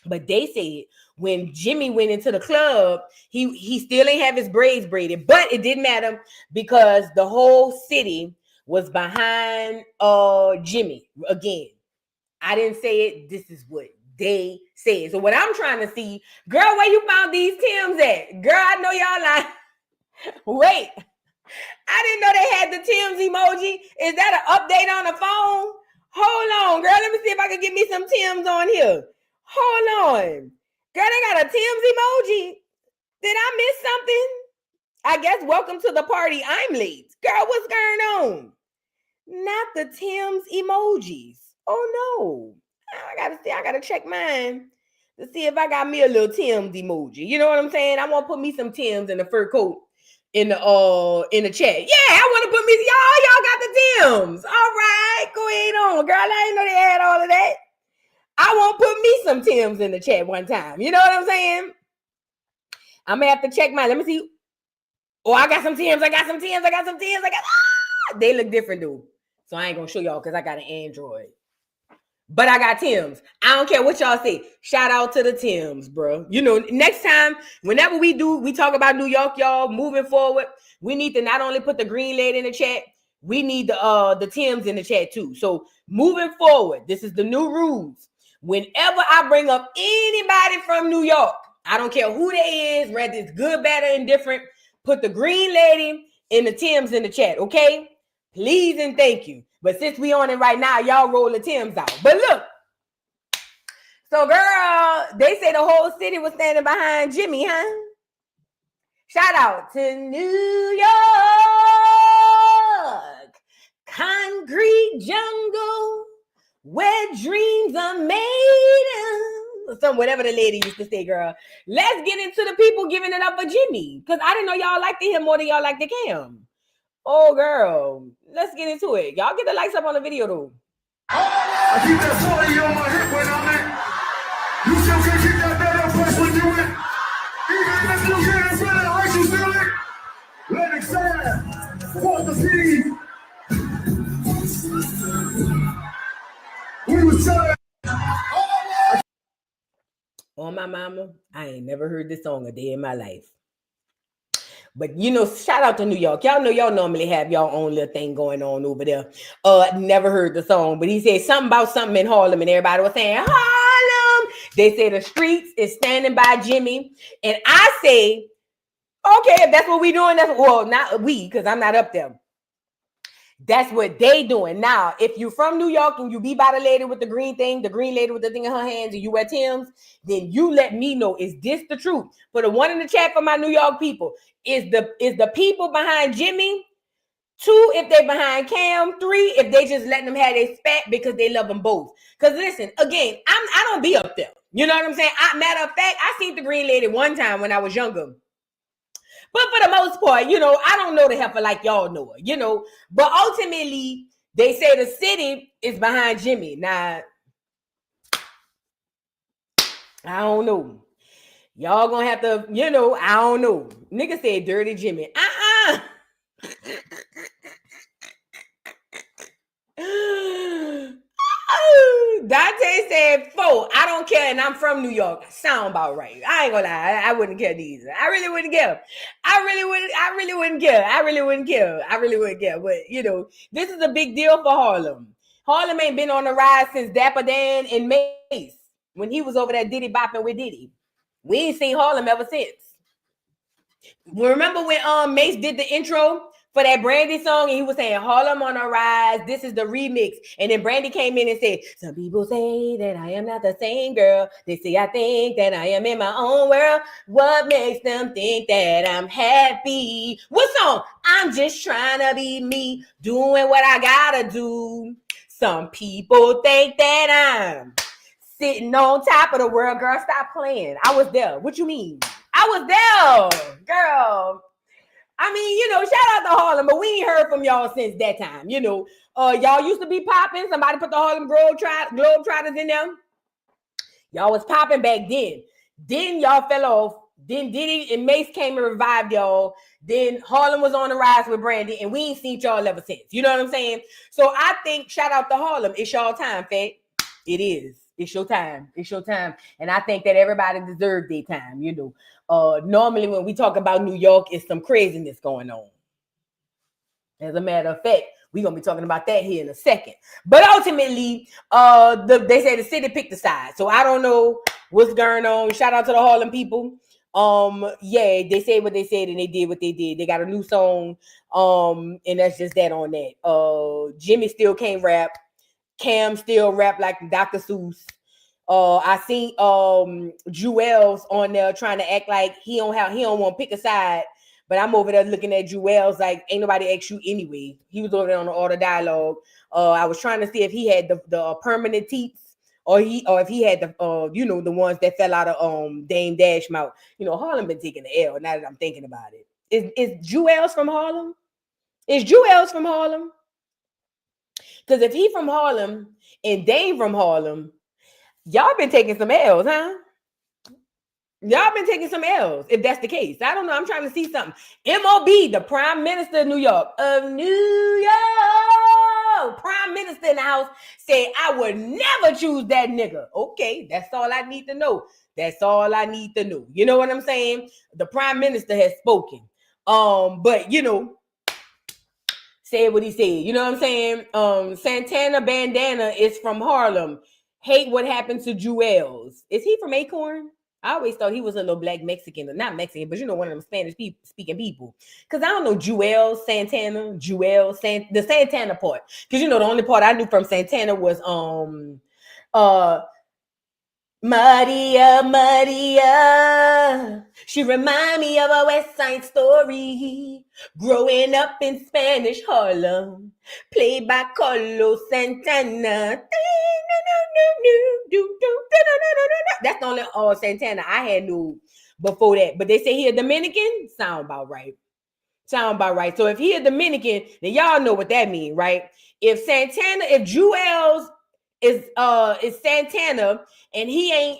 But they said when Jimmy went into the club, he still ain't have his braids braided. But it didn't matter because the whole city was behind Jimmy again. I didn't say it. This is what they said. So what I'm trying to see, girl, where you found these Timbs at? Girl, I know y'all like, wait, I didn't know they had the Timbs emoji. Is that an update on the phone? Hold on, girl. Let me see if I can get me some Timbs on here. Hold on. Girl, they got a Timbs emoji. Did I miss something? I guess welcome to the party. I'm late. Girl, what's going on? Not the Timbs emojis. Oh no. I gotta check mine to see if I got me a little Timbs emoji. You know what I'm saying? I want to put me some Timbs in the fur coat in the chat. Yeah, I want to put me. Y'all got the Timbs. All right, go ahead on, girl. I didn't know they had all of that. I want to put me some Timbs in the chat one time. You know what I'm saying? I'm gonna have to check mine. Let me see. Oh, I got some Timbs. They look different, dude. So I ain't gonna show y'all because I got an Android. But I got Timbs. I don't care what y'all say. Shout out to the Timbs, bro. Next time, whenever we talk about New York, y'all, moving forward, we need to not only put the green lady in the chat, we need the Timbs in the chat too. So moving forward, this is the new rules. Whenever I bring up anybody from New York, I don't care who they is, whether it's good, bad, or indifferent, put the green lady in the Tims in the chat, okay? Please and thank you. But since we on it right now, y'all roll the Tims out. But look, so girl, they say the whole city was standing behind Jimmy, huh? Shout out to New York, concrete jungle, where dreams are made. Some whatever the lady used to say, girl. Let's get into the people giving it up for Jimmy, because I didn't know y'all liked him more than y'all liked the Cam. Oh, girl, let's get into it. Y'all get the likes up on the video, though. I keep that 40 on my hip when I'm in. You still can't keep that better place when you in. Even if you get in front of the race, you still in. Let it stand. Fuck the city. We was telling. On my mama, I ain't never heard this song a day in my life. But, you know, shout out to New York. Y'all know y'all normally have y'all own little thing going on over there. Never heard the song, but he said something about something in Harlem, and everybody was saying, Harlem. They say the streets is standing by Jimmy. And I say, okay, if that's what we doing, that's well, not we, because I'm not up there. That's what they doing. Now, if you from New York and you be by the lady with the green lady with the thing in her hands, and you wear Tim's, then you let me know, is this the truth? Put a 1 in the chat for my New York people. Is the people behind Jimmy? 2, if they behind Cam. 3, if they just letting them have their spat because they love them both. Because listen, again, I don't be up there. You know what I'm saying? Matter of fact, I seen the green lady one time when I was younger. But for the most part, you know, I don't know the heifer like y'all know her, you know. But ultimately, they say the city is behind Jimmy. Now, I don't know. Y'all gonna have to, you know, I don't know. Nigga said Dirty Jimmy. Dante said 4. I don't care, and I'm from New York. Sound about right. I ain't gonna lie. I wouldn't care either. I really wouldn't care. I really wouldn't care. But you know, this is a big deal for Harlem. Harlem ain't been on the rise since Dapper Dan and Mace when he was over there Diddy bopping with Diddy. We ain't seen Harlem ever since. Remember when Mace did the intro for that Brandy song, and he was saying Harlem on a rise, this is the remix, and then Brandy came in and said, some people say that I am not the same girl. They say I think that I am in my own world. What makes them think that I'm happy? What song? I'm just trying to be me, doing what I gotta do. Some people think that I'm sitting on top of the world. Girl, stop playing. I was there. What you mean? I was there, girl. I mean, you know, shout out to Harlem, but we ain't heard from y'all since that time. You know, y'all used to be popping. Somebody put the Harlem Globetrotters in them. Y'all was popping back then. Then y'all fell off. Then Diddy and Mace came and revived y'all. Then Harlem was on the rise with Brandy, and we ain't seen y'all ever since. You know what I'm saying? So I think, shout out to Harlem. It's y'all time, Fat. It is. It's your time. It's your time. And I think that everybody deserves their time, you know. Normally when we talk about New York, it's some craziness going on. As a matter of fact, we're going to be talking about that here in a second. But ultimately, they say the city picked the side. So I don't know what's going on. Shout out to the Harlem people. Yeah, they said what they said and they did what they did. They got a new song. And that's just that on that. Jimmy still can't rap. Cam still rap like Dr. Seuss. I seen Jewels on there trying to act like he don't want to pick a side, but I'm over there looking at Jewels like ain't nobody asked you anyway. He was over there on the Order Dialogue. I was trying to see if he had the permanent teats or if he had the you know, the ones that fell out of Dame Dash mouth. You know, Harlem been taking the L now that I'm thinking about it. Is Jewels from Harlem? Is Jewels from Harlem? Because if he from Harlem and Dame from Harlem, y'all been taking some L's, huh? Y'all been taking some L's, if that's the case. I don't know. I'm trying to see something. MOB, the Prime Minister of New York. Prime Minister in the house said, I would never choose that nigga. Okay, that's all I need to know. That's all I need to know. You know what I'm saying? The Prime Minister has spoken. But, you know, said what he said. You know what I'm saying? Santana Bandana is from Harlem. Hate what happened to Jewels. Is he from Acorn? I always thought he was a little black Mexican, not Mexican, but one of them Spanish speaking people. Because I don't know the Santana part. Because the only part I knew from Santana was Maria, Maria. She remind me of a West Side Story. Growing up in Spanish Harlem, played by Carlos Santana. That's the only Santana I had knew before that. But they say he a Dominican. Sound about right. So if he a Dominican, then y'all know what that means, right? If Jewels is Santana and he ain't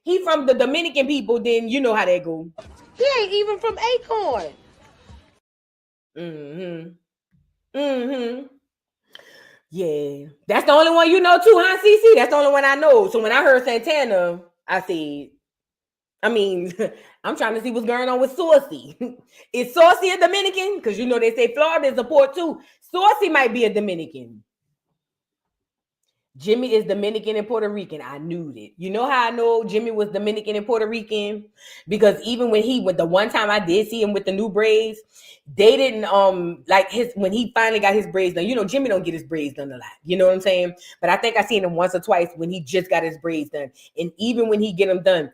he from the Dominican people, then you know how that go. He ain't even from Acorn. Yeah, that's the only one you know too, huh, CC? That's the only one I know. So when I heard Santana, I said, I'm trying to see what's going on with Saucy. Is Saucy a Dominican? Because they say Florida is a port too. Saucy might be a Dominican. Jimmy is Dominican and Puerto Rican. I knew that. You know how I know Jimmy was Dominican and Puerto Rican? Because even when the one time I did see him with the new braids, they didn't when he finally got his braids done. Jimmy don't get his braids done a lot. You know what I'm saying? But I think I seen him once or twice when he just got his braids done. And even when he get them done,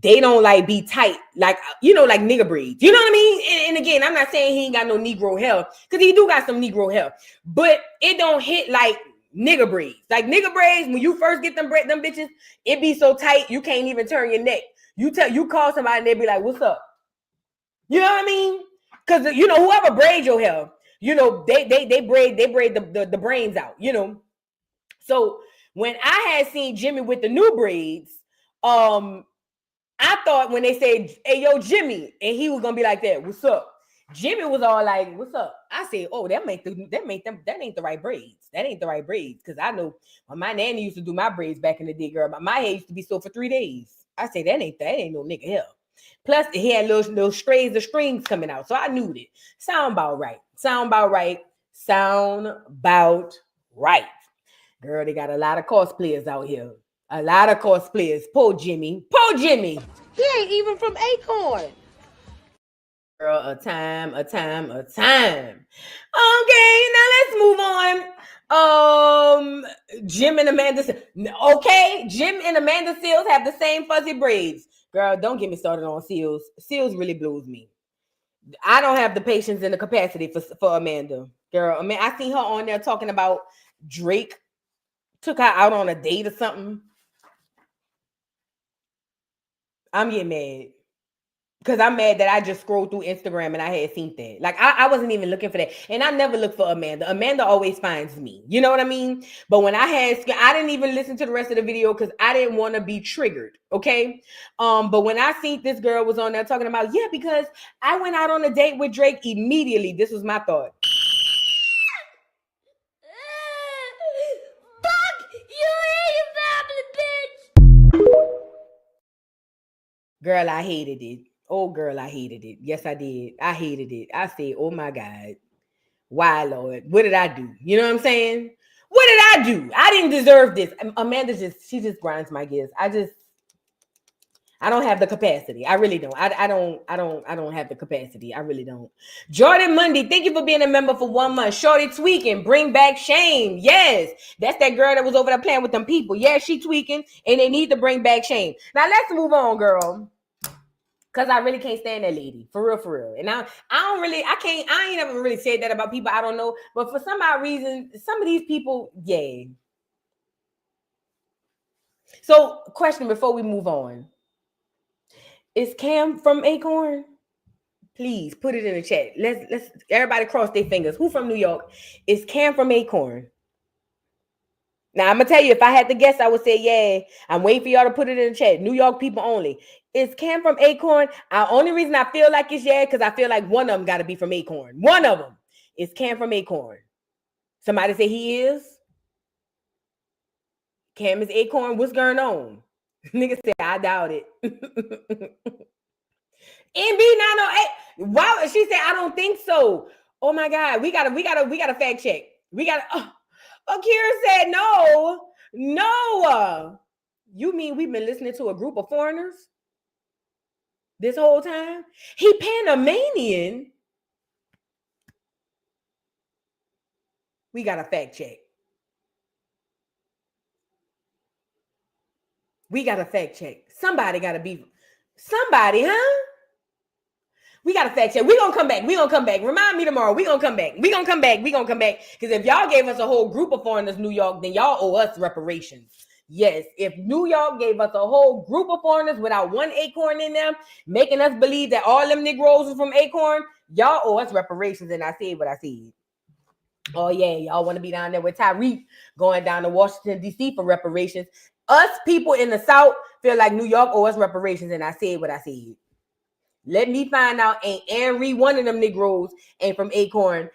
they don't be tight, like nigga braids. You know what I mean? And again, I'm not saying he ain't got no Negro hair, because he do got some Negro hair, but it don't hit like nigga braids. Like nigga braids, when you first get them bitches, it be so tight you can't even turn your neck. You call somebody and they be like, "What's up?" You know what I mean? Because whoever braids your hair, they braid the brains out. So when I had seen Jimmy with the new braids, I thought when they said, "Hey, yo, Jimmy," and he was gonna be like that, "What's up?" Jimmy was all like, "What's up?" I said, "Oh, that ain't the right braids. That ain't the right braids." Because I know when my nanny used to do my braids back in the day, girl, my hair used to be so for 3 days. I say that ain't no nigga hair. Plus, he had little strays of strings coming out, so I knew that. Sound about right. Girl, they got a lot of cosplayers out here. A lot of cosplayers. Poor Jimmy. He ain't even from Acorn. Girl, a time. Okay, now let's move on. Jim and Amanda. Okay, Jim and Amanda Seals have the same fuzzy braids. Girl, don't get me started on Seals. Seals really blows me. I don't have the patience and the capacity for Amanda. Girl, I seen her on there talking about Drake took her out on a date or something. I'm getting mad. Because I'm mad that I just scrolled through Instagram and I had seen that. Like, I wasn't even looking for that. And I never look for Amanda. Amanda always finds me. You know what I mean? But when I didn't even listen to the rest of the video because I didn't want to be triggered. Okay? But when I seen this girl was on there talking about, yeah, because I went out on a date with Drake immediately. This was my thought. Fuck you and your family, bitch! Girl, I hated it. Oh, girl, I hated it. Yes, I did. I hated it. I said, oh, my God. Why, Lord? What did I do? You know what I'm saying? What did I do? I didn't deserve this. Amanda she just grinds my gears. I don't have the capacity. I really don't. I don't have the capacity. I really don't. Jordan Mundy, thank you for being a member for 1 month. Shorty tweaking, bring back shame. Yes, that's that girl that was over there playing with them people. Yeah, she tweaking, and they need to bring back shame. Now let's move on, girl. Cause I really can't stand that lady. For real. And I ain't never really said that about people I don't know. But for some odd reason, some of these people, yeah. So, question before we move on. Is Cam from Acorn? Please put it in the chat. Let's everybody cross their fingers. Who from New York? Is Cam from Acorn? Now, I'm going to tell you, if I had to guess, I would say, yeah. I'm waiting for y'all to put it in the chat. New York people only. Is Cam from Acorn? The only reason I feel like it's yeah, because I feel like one of them got to be from Acorn. One of them is Cam from Acorn. Somebody say he is? Cam is Acorn? What's going on? Nigga said, I doubt it. NB908. Wow, she said, I don't think so. Oh, my God. We gotta fact check. Akira said no. You mean we've been listening to a group of foreigners this whole time? He Panamanian. We got a fact check. We got a fact check. Somebody got to be. Somebody, huh? We got to fact check. We're going to come back. We're going to come back. Remind me tomorrow. We're going to come back. We're going to come back. We're going to come back. Because if y'all gave us a whole group of foreigners, New York, then y'all owe us reparations. Yes, if New York gave us a whole group of foreigners without one acorn in them, making us believe that all them Negroes are from Acorn, y'all owe us reparations. And I said what I said. Oh, yeah, y'all want to be down there with Tyreek going down to Washington, D.C. for reparations. Us people in the South feel like New York owe us reparations. And I said what I said. Let me find out ain't every one of them Negroes ain't from Acorn.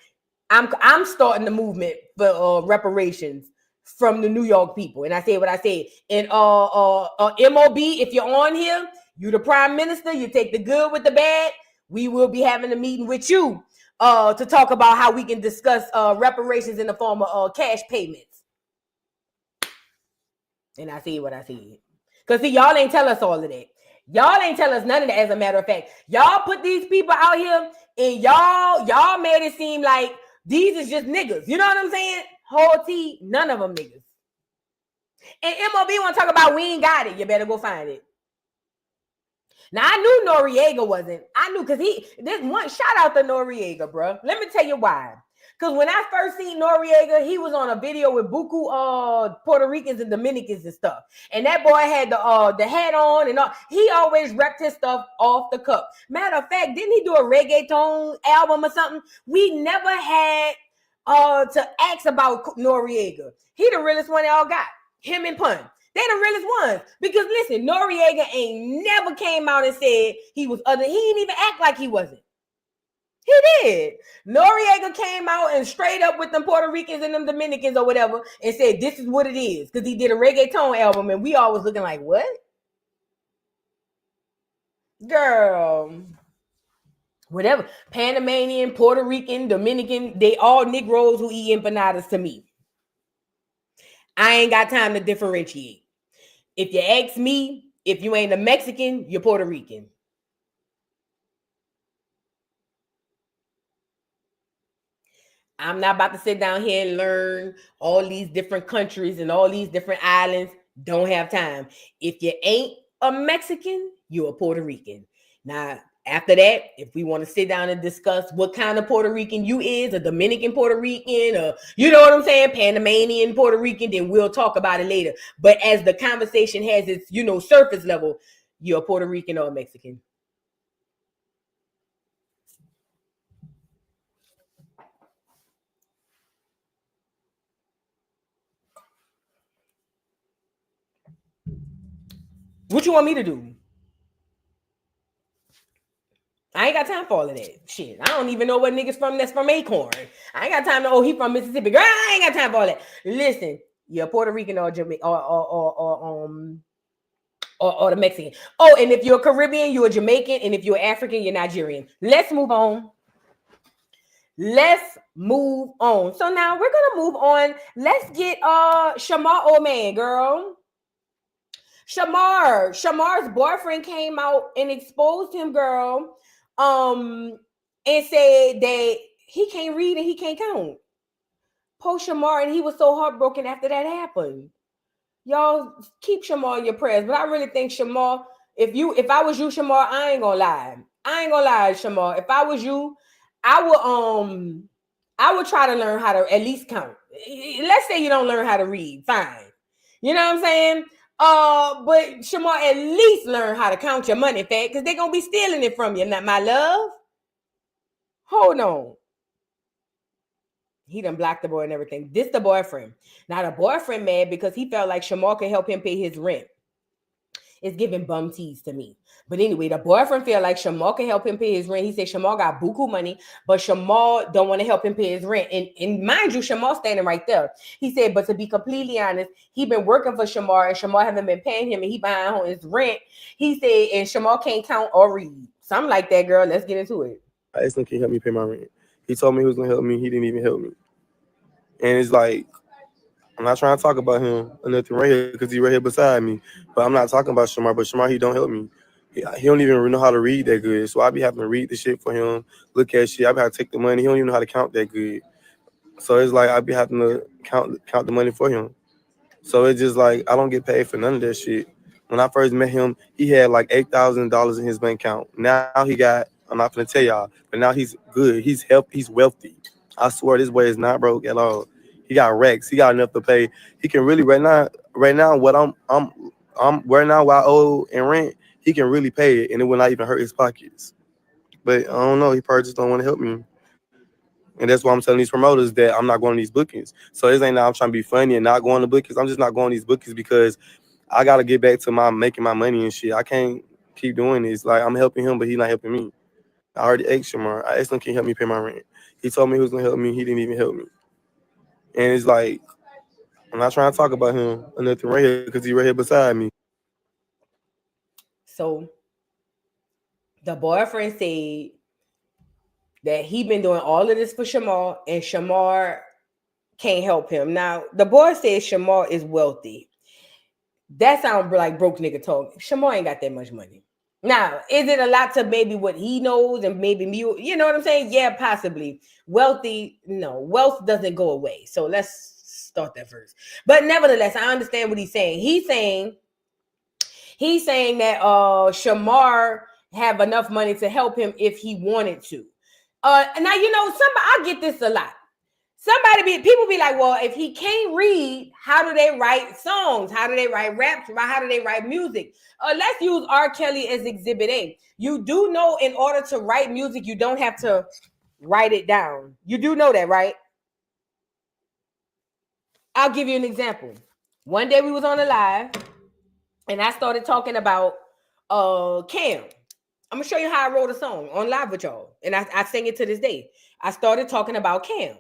I'm starting the movement for reparations from the New York people. And I say what I said. And MOB, if you're on here, you the prime minister, you take the good with the bad. We will be having a meeting with you to talk about how we can discuss reparations in the form of cash payments. And I said what I said. Because see, y'all ain't tell us all of that. Y'all ain't tell us none of that, as a matter of fact. Y'all put these people out here and y'all made it seem like these is just niggas. You know what I'm saying? Whole T, none of them niggas. And MOB want to talk about we ain't got it. You better go find it. Now, I knew Noriega wasn't. I knew because this one, shout out to Noriega, bro. Let me tell you why. Because when I first seen Noriega, he was on a video with buku Puerto Ricans and Dominicans and stuff. And that boy had the hat on and all. He always repped his stuff off the cup. Matter of fact, didn't he do a reggaeton album or something? We never had to ask about Noriega. He the realest one y'all got. Him and Pun. They the realest ones. Because listen, Noriega ain't never came out and said he was other. He didn't even act like he wasn't. He did. Noriega came out and straight up with them Puerto Ricans and them Dominicans or whatever and said, this is what it is. Because he did a reggaeton album and we all was looking like, what? Girl. Whatever. Panamanian, Puerto Rican, Dominican, they all Negroes who eat empanadas to me. I ain't got time to differentiate. If you ask me, if you ain't a Mexican, you're Puerto Rican. I'm not about to sit down here and learn all these different countries and all these different islands. Don't have time. If you ain't a Mexican, you're a Puerto Rican. Now, after that, if we want to sit down and discuss what kind of Puerto Rican you is, a Dominican Puerto Rican, or you know what I'm saying, Panamanian Puerto Rican, then we'll talk about it later. But as the conversation has its, surface level, you're a Puerto Rican or a Mexican. What you want me to do? I ain't got time for all of that shit. I don't even know what niggas that's from Acorn. I ain't got time to, he from Mississippi. Girl, I ain't got time for all that. Listen, you're Puerto Rican or Jamaican or the Mexican. Oh, and if you're Caribbean, you're Jamaican, and if you're African, you're Nigerian. Let's move on. Let's move on. So now we're gonna move on. Let's get Shamar old man, girl. Shamar's boyfriend came out and exposed him, girl. And said that he can't read and he can't count. Poor Shamar, and he was so heartbroken after that happened. Y'all keep Shamar in your prayers, but I really think Shamar, if I was you, Shamar, I ain't gonna lie, Shamar. If I was you, I would try to learn how to at least count. Let's say you don't learn how to read, fine. You know what I'm saying? But Shamar, at least learn how to count your money, fat, because they're gonna be stealing it from you. Not my love. Hold on. He done blocked the boy and everything. This the boyfriend. Now the boyfriend mad because he felt like Shamar can help him pay his rent. It's giving bum tease to me. But anyway, the boyfriend feel like Shamar can help him pay his rent. He said Shamar got buku money, but Shamar don't want to help him pay his rent. And mind you, Shamar standing right there. He said, but to be completely honest, he been working for Shamar and Shamar haven't been paying him and he behind on his rent. He said, and Shamar can't count or read. Something like that, girl. Let's get into it. I asked him, can you help me pay my rent? He told me he was going to help me. He didn't even help me. And it's like, I'm not trying to talk about him or nothing right here because he right here beside me. But I'm not talking about Shamar. But Shamar, he don't help me. He don't even know how to read that good. So I be having to read the shit for him, look at shit. I be having to take the money. He don't even know how to count that good. So it's like I be having to count the money for him. So it's just like I don't get paid for none of that shit. When I first met him, he had like $8,000 in his bank account. Now he got, I'm not gonna tell y'all, but now he's good. He's wealthy. I swear this way is not broke at all. He got racks. He got enough to pay. He can really right now what I'm right now what I owe in rent, he can really pay it and it will not even hurt his pockets. But I don't know, he probably just don't want to help me. And that's why I'm telling these promoters that I'm not going to these bookings. So this ain't now I'm trying to be funny and not going to bookings. I'm just not going to these bookings because I gotta get back to my making my money and shit. I can't keep doing this. Like I'm helping him, but he's not helping me. I already asked Shamar. I asked him, can you help me pay my rent? He told me he was gonna help me. He didn't even help me. And it's like I'm not trying to talk about him or nothing right here because he's right here beside me. So the boyfriend said that he been doing all of this for Shamar, and Shamar can't help him. Now the boy says Shamar is wealthy. That sounds like broke nigga talk. Shamar ain't got that much money. Now, is it a lot to maybe what he knows and maybe me? You know what I'm saying? Yeah, possibly. Wealthy, no. Wealth doesn't go away. So let's start that first. But nevertheless, I understand what he's saying. He's saying that Shamar have enough money to help him if he wanted to. Now you know I get this a lot. People be like, well, if he can't read, how do they write songs? How do they write raps? How do they write music? Let's use R. Kelly as exhibit A. You do know in order to write music, you don't have to write it down. You do know that, right? I'll give you an example. One day we was on a live and I started talking about Cam. I'm gonna show you how I wrote a song on live with y'all. And I sing it to this day. I started talking about Cam.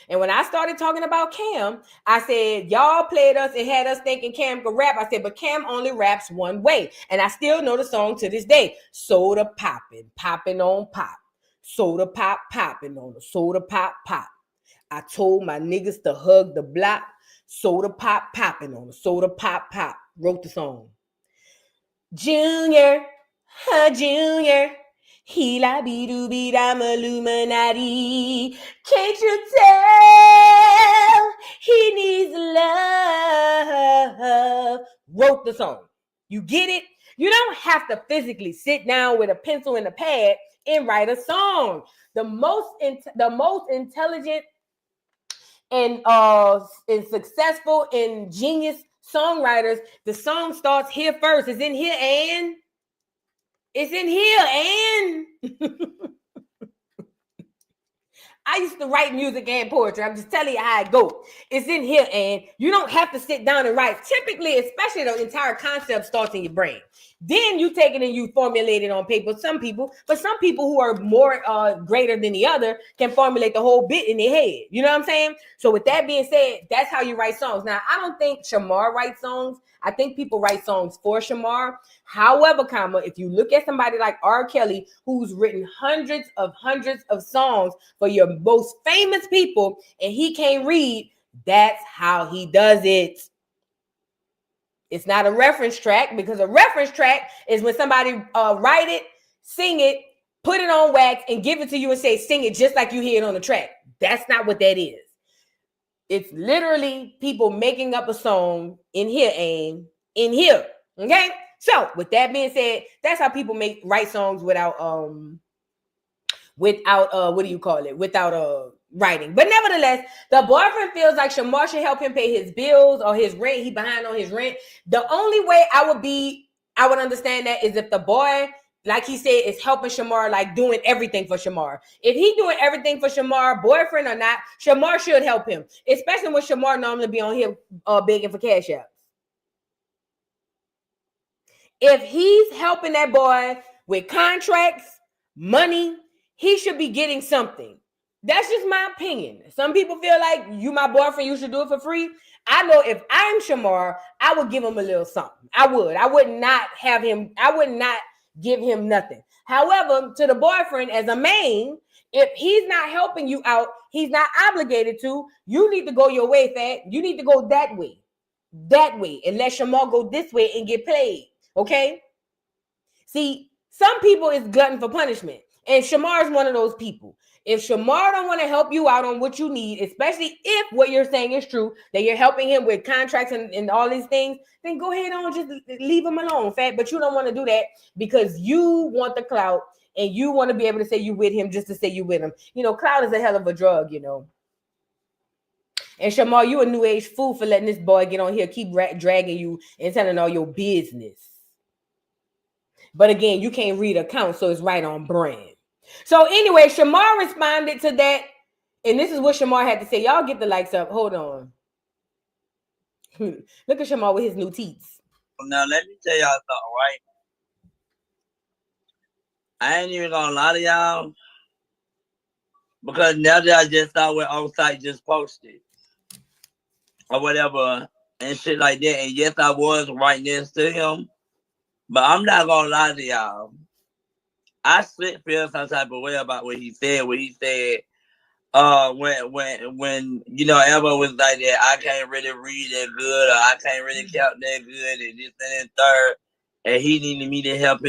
And when I started talking about Cam, I said, y'all played us and had us thinking Cam could rap. I said, but Cam only raps one way. And I still know the song to this day. Soda popping, popping on pop. Soda pop, popping on the soda pop, pop. I told my niggas to hug the block. Soda pop, popping on the soda pop, pop. Wrote the song. Junior, Junior. He la be do be I'm Illuminati. Can't you tell he needs love? Wrote the song. You get it? You don't have to physically sit down with a pencil and a pad and write a song. The most intelligent and successful and genius songwriters, the song starts here first. It's in here and it's in here and I used to write music and poetry. I'm just telling you how it goes. It's in here, and you don't have to sit down and write. Typically, especially the entire concept starts in your brain. Then you take it and you formulate it on paper. Some people who are more greater than the other can formulate the whole bit in their head. You know what I'm saying? So with that being said, that's how you write songs. Now, I don't think Shamar writes songs. I think people write songs for Shamar. However, if you look at somebody like R. Kelly, who's written hundreds of songs for your most famous people, and he can't read, that's how he does it. It's not a reference track, because a reference track is when somebody write it, sing it, put it on wax, and give it to you and say, sing it just like you hear it on the track. That's not what that is. It's literally people making up a song in here and in here. Okay? So with that being said, that's how people write songs without writing. But nevertheless, the boyfriend feels like Shamar should help him pay his bills or his rent. He behind on his rent. The only way I would understand that is if the boy, like he said, is helping Shamar, like doing everything for Shamar. If he doing everything for Shamar, boyfriend or not, Shamar should help him. Especially when Shamar normally be on here begging for cash apps. If he's helping that boy with contracts, money, he should be getting something. That's just my opinion. Some people feel like you my boyfriend, you should do it for free. I know if I'm Shamar, I would give him a little something. I would not give him nothing. However, to the boyfriend as a man, If he's not helping you out, he's not obligated to. You need to go your way, Fat. You need to go that way. That way. And let Shamar go this way and get played. Okay? See, some people is glutton for punishment. And Shamar is one of those people. If Shamar don't want to help you out on what you need, especially if what you're saying is true, that you're helping him with contracts and all these things, then go ahead on, just leave him alone, Fat. But you don't want to do that because you want the clout and you want to be able to say you with him just to say you with him. You know, clout is a hell of a drug, you know. And Shamar, you a new age fool for letting this boy get on here, keep dragging you and telling all your business. But again, you can't read account, so it's right on brand. So anyway, Shamar responded to that. And this is what Shamar had to say. Y'all get the likes up. Hold on. Look at Shamar with his new teeth. Now, let me tell y'all something, right? I ain't even gonna lie to y'all. Because now that I just saw what Onsite just posted. Or whatever. And shit like that. And yes, I was right next to him. But I'm not gonna lie to y'all. I still feel some type of way about what he said. When he said, when you know, Elbow was like that, I can't really read that good, or I can't really count that good, and this and third, and he needed me to help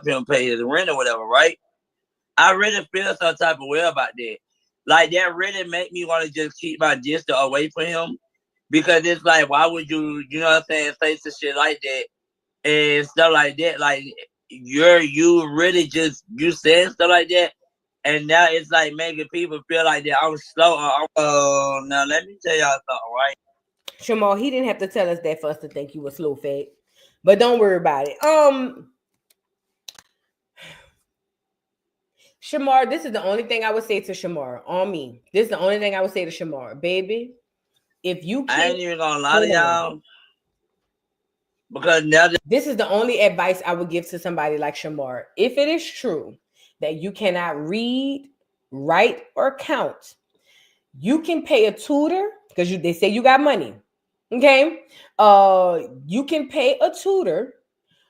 him pay his rent or whatever, right? I really feel some type of way about that. Like that really make me want to just keep my distance away from him, because it's like, why would you know what I'm saying, say some shit like that and stuff like that? Like you really just you saying stuff like that. And now it's like making people feel like that I'm slow. Now let me tell y'all something, right? Shamar, he didn't have to tell us that for us to think you were slow, Fat. But don't worry about it. Shamar, this is the only thing I would say to Shamar. On me. This is the only thing I would say to Shamar. Baby, if you can't... I ain't even gonna lie to y'all. Because now this is the only advice I would give to somebody like Shamar. If it is true that you cannot read, write, or count, you can pay a tutor because they say you got money. Okay, you can pay a tutor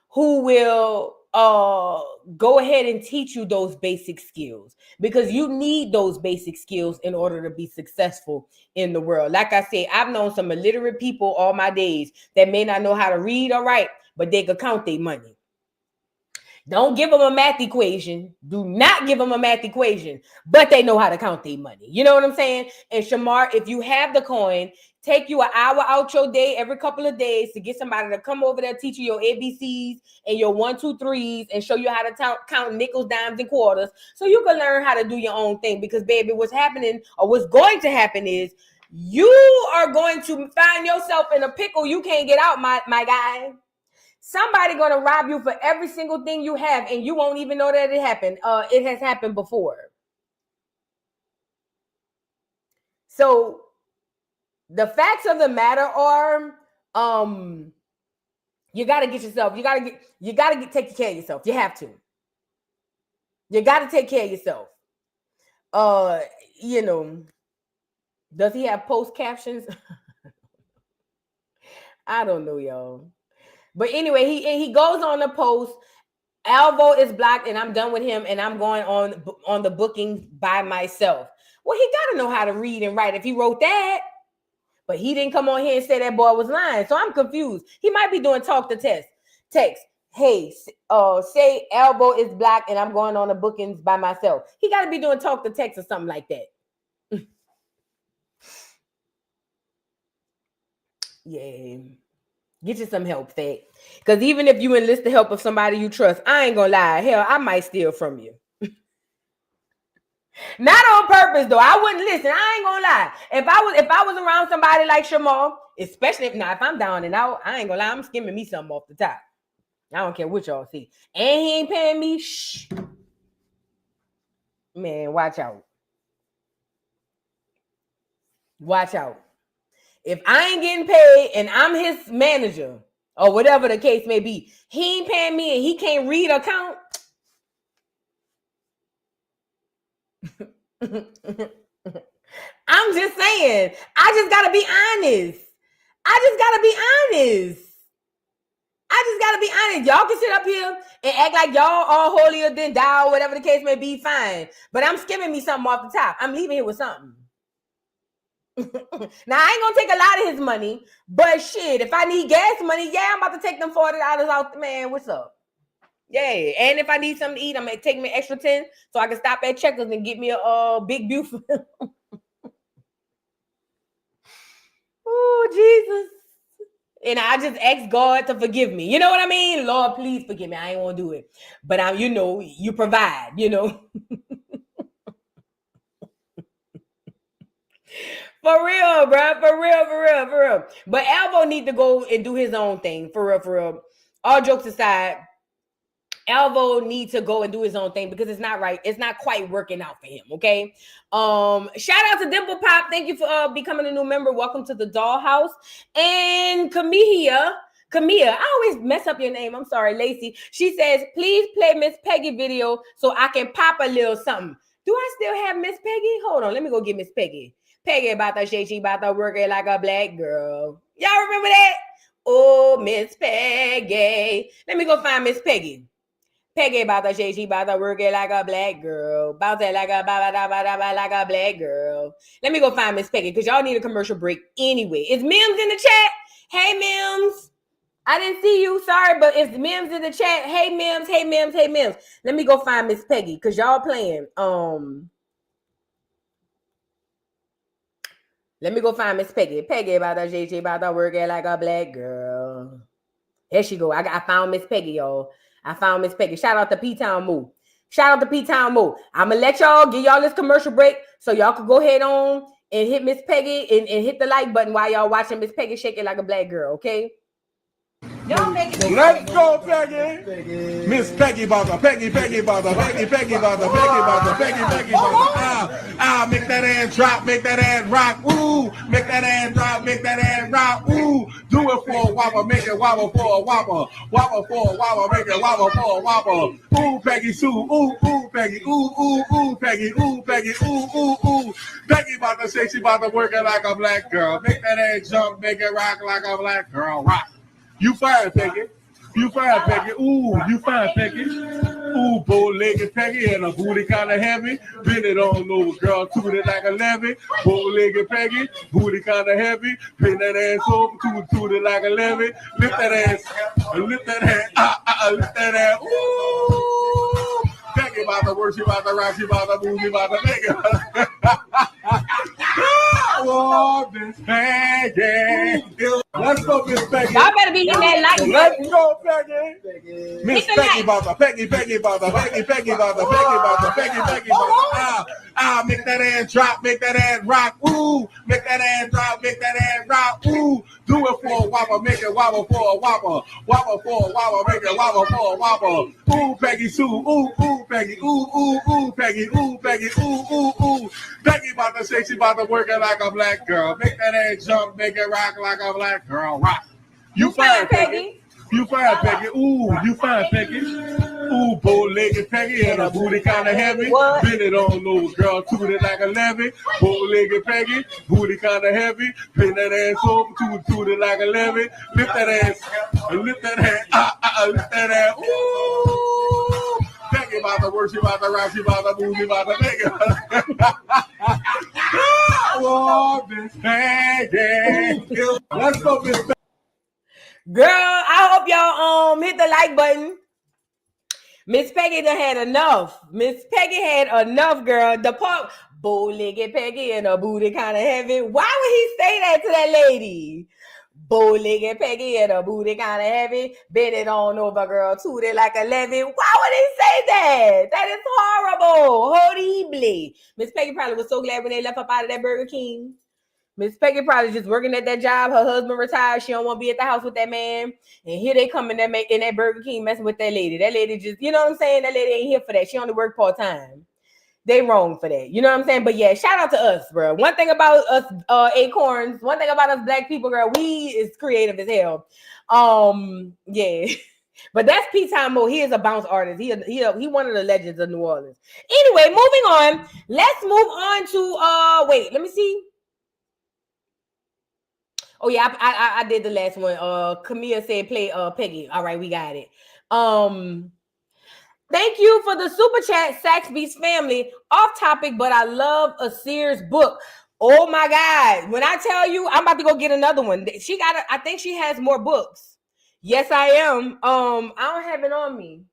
who will go ahead and teach you those basic skills, because you need those basic skills in order to be successful in the world. Like I said, I've known some illiterate people all my days that may not know how to read or write, but they could count their money. Don't give them a math equation. Do not give them a math equation, but they know how to count their money. You know what I'm saying? And Shamar, if you have the coin, take you an hour out your day every couple of days to get somebody to come over there, teach you your ABCs and your 1, 2, 3s, and show you how to count nickels, dimes, and quarters, so you can learn how to do your own thing. Because, baby, what's happening or what's going to happen is you are going to find yourself in a pickle you can't get out, my guy. Somebody gonna rob you for every single thing you have, and you won't even know that it happened. It has happened before. So the facts of the matter are, you gotta get yourself. You gotta take care of yourself. You have to. You gotta take care of yourself. You know, does he have post captions? I don't know, y'all. But anyway, he goes on the post. Alvo is blocked, and I'm done with him, and I'm going on the bookings by myself. Well, he got to know how to read and write if he wrote that. But he didn't come on here and say that boy was lying. So I'm confused. He might be doing talk to text. Hey, say Alvo is blocked, and I'm going on the bookings by myself. He got to be doing talk to text or something like that. Yeah. Get you some help, Fat. Because even if you enlist the help of somebody you trust, I ain't gonna lie. Hell, I might steal from you. Not on purpose, though. I wouldn't listen. I ain't gonna lie. If I was around somebody like Shamar, especially if I'm down and out, I ain't gonna lie. I'm skimming me something off the top. I don't care what y'all see. And he ain't paying me. Shh. Man, watch out. Watch out. If I ain't getting paid and I'm his manager or whatever the case may be, he ain't paying me and he can't read or count. I'm just saying, I just gotta be honest. I I just gotta be honest. Y'all can sit up here and act like y'all all holier than thou, whatever the case may be, fine. But I'm skimming me something off the top. I'm leaving here with something. Now I ain't gonna take a lot of his money, but shit, if I need gas money, yeah, I'm about to take them $40 out. Man, what's up? Yeah, and if I need something to eat, I'm gonna take me an extra 10 so I can stop at Checkers and get me a big beautiful. Oh, Jesus. And I just ask God to forgive me. You know what I mean? Lord, please forgive me. I ain't want to do it. But I'm, you provide, For real, bro. For real. But Alvo need to go and do his own thing. For real. All jokes aside, Alvo needs to go and do his own thing because it's not right. It's not quite working out for him. Okay. Shout out to Dimple Pop. Thank you for becoming a new member. Welcome to the Dollhouse. And Camilla, I always mess up your name. I'm sorry, Lacey. She says, please play Miss Peggy video so I can pop a little something. Do I still have Miss Peggy? Hold on, let me go get Miss Peggy. Peggy about to shake, she about to work it like a black girl. Y'all remember that? Oh, Miss Peggy. Let me go find Miss Peggy. Peggy about to shake, she about to work it like a black girl. About that like a black girl. Let me go find Miss Peggy because y'all need a commercial break anyway. Is Mims in the chat? Hey, Mims. I didn't see you. Sorry, but if Mims in the chat, hey, Mims. Let me go find Miss Peggy because y'all playing. Let me go find Miss Peggy. Peggy about to shake, she about to work it like a black girl. There she go. I found Miss Peggy, y'all. I found Miss Peggy. Shout out to P-Town Moo. I'm going to let y'all give y'all this commercial break so y'all can go ahead on and hit Miss Peggy and hit the like button while y'all watching Miss Peggy shake it like a black girl, okay? Y'all make it. Let's go, Peggy. Miss Peggy Bother, Peggy Bother. Make that ass drop, make that ass rock. Ooh, make that ass drop, make that ass rock. Ooh, do it for a whopper, make it wobble for a whopper. Wobble for a whopper, make it wobble for a whopper. Ooh, Peggy Sue, ooh, Peggy, ooh, Peggy, ooh. Peggy about to say she about to work it like a black girl. Make that ass jump, make it rock like a black girl. Rock. You fine, Peggy. Ooh, you fine, Peggy. Ooh, bow-legged Peggy and a booty kind of heavy. Bend it on over, girl, toot it like a levy. Bow-legged Peggy, booty kind of heavy. Bend that ass over, toot it like a levy. Lift that ass, lift that ass. Ooh, Peggy about to work, she about to rock, she about to move, she about to make it. Oh, Miss Peggy. Let's go, Miss Peggy. Y'all better be hitting that like button. Let's go, Peggy. Miss Peggy Bother, Peggy Bother. Make that ass drop, make that ass rock. Ooh, make that ass drop, make that ass rock. Ooh, do it for a whopper, make it wobble for a whopper. Wobble for a whopper, make it wobble for a whopper. Ooh, Peggy Sue, ooh, Peggy, ooh, Peggy, ooh. Peggy about to say she about to work it like a black girl. Make that ass jump, make it rock like a black girl. Rock. You fine, Peggy. You fine, Peggy. Ooh, you fine, Peggy. Ooh, bow-legged Peggy and a booty kind of heavy. Bend it on over, girl, toot it like a levy. Bow-legged Peggy, booty kind of heavy. Bend that ass over, toot it like a levy. Lift that ass, lift that ass. Ooh, Peggy about to work, she about to rock, she about to move, she about to make it. Oh, Miss Peggy. Let's go, Miss Peggy. Girl, I hope y'all hit the like button. Miss Peggy done had enough. Miss Peggy had enough, girl. The part bow-legged Peggy and a booty kind of heavy. Why would he say that to that lady? Bow-legged Peggy and a booty kind of heavy. Bend it on over, girl. Toot it like a levy. Why would he say that? That is horrible. Horrible. Miss Peggy probably was so glad when they left up out of that Burger King. Miss Peggy probably just working at that job. Her husband retired. She don't want to be at the house with that man. And here they come in that Burger King messing with that lady. That lady just, you know what I'm saying? That lady ain't here for that. She only work part-time. They wrong for that. You know what I'm saying? But yeah, shout out to us, bro. One thing about us acorns, one thing about us black people, girl, we is creative as hell. Yeah. But that's P-Time Mo. He is a bounce artist. He one of the legends of New Orleans. Anyway, moving on. Let's move on to wait, let me see. Oh yeah, I did the last one. Camille said play Peggy. All right, we got it. Thank you for the super chat, Saxby's family. Off topic, but I love a Sears book. Oh my God. When I tell you, I'm about to go get another one. I think she has more books. Yes, I am. I don't have it on me.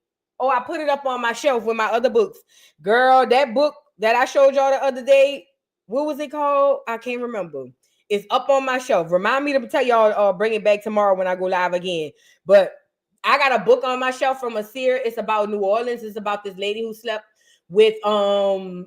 Oh, I put it up on my shelf with my other books. Girl, that book that I showed y'all the other day, what was it called? I can't remember. It's up on my shelf. Remind me to tell y'all, bring it back tomorrow when I go live again. But I got a book on my shelf from a seer. It's about New Orleans. It's about this lady who slept with a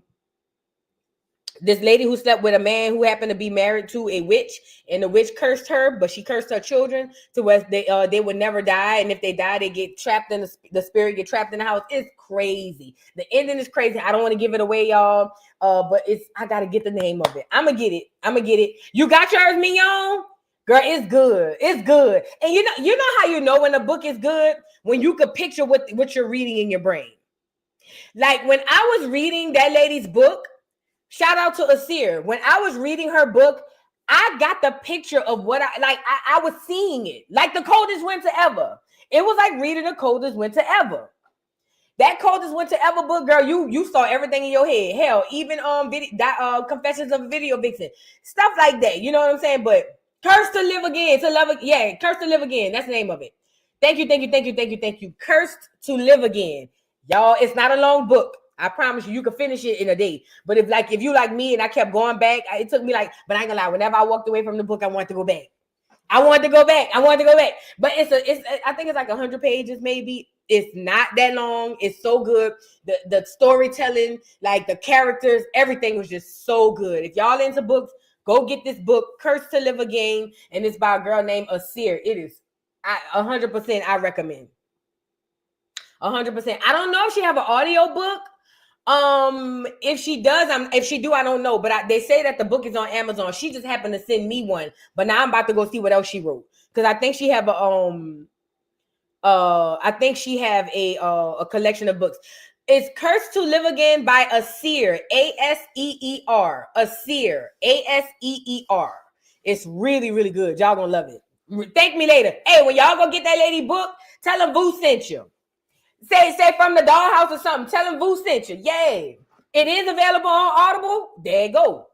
man who happened to be married to a witch, and the witch cursed her, but she cursed her children to where they would never die, and if they die, they get trapped in the spirit, get trapped in the house. It's crazy. The ending is crazy. I don't want to give it away, y'all. But I gotta get the name of it. I'm gonna get it. You got yours, Mignon? Girl, it's good. It's good. And you know how you know when a book is good? When you could picture what you're reading in your brain. Like when I was reading that lady's book, shout out to Asir. When I was reading her book, I got the picture of what I was seeing it. Like the coldest winter ever. It was like reading the coldest winter ever. That coldest winter ever book, girl, you saw everything in your head. Hell, even Confessions of a Video Vixen. Stuff like that. You know what I'm saying? But Curse to Live Again. Curse to Live Again. That's the name of it. Thank you. Cursed to Live Again. Y'all, it's not a long book. I promise you can finish it in a day. But if you like me and I kept going back, it took me but I ain't gonna lie, whenever I walked away from the book, I wanted to go back. But I think it's like 100 pages, maybe. It's not that long. It's so good. The storytelling, like the characters, everything was just so good. If y'all into books, go get this book, Cursed to Live Again, and it's by a girl named Asir. It is 100% I recommend. 100%. I don't know if she have an audio book. If she does, if she do, I don't know. But they say that the book is on Amazon. She just happened to send me one. But now I'm about to go see what else she wrote. Because I think she have a collection of books. It's Cursed to Live Again by Asir. Aseer. Asir. Aseer. It's really, really good. Y'all gonna love it. Thank me later. Hey, when y'all go get that lady book, tell them Vu sent you. Say from the dollhouse or something. Tell them Vu sent you. Yay. It is available on Audible. There you go.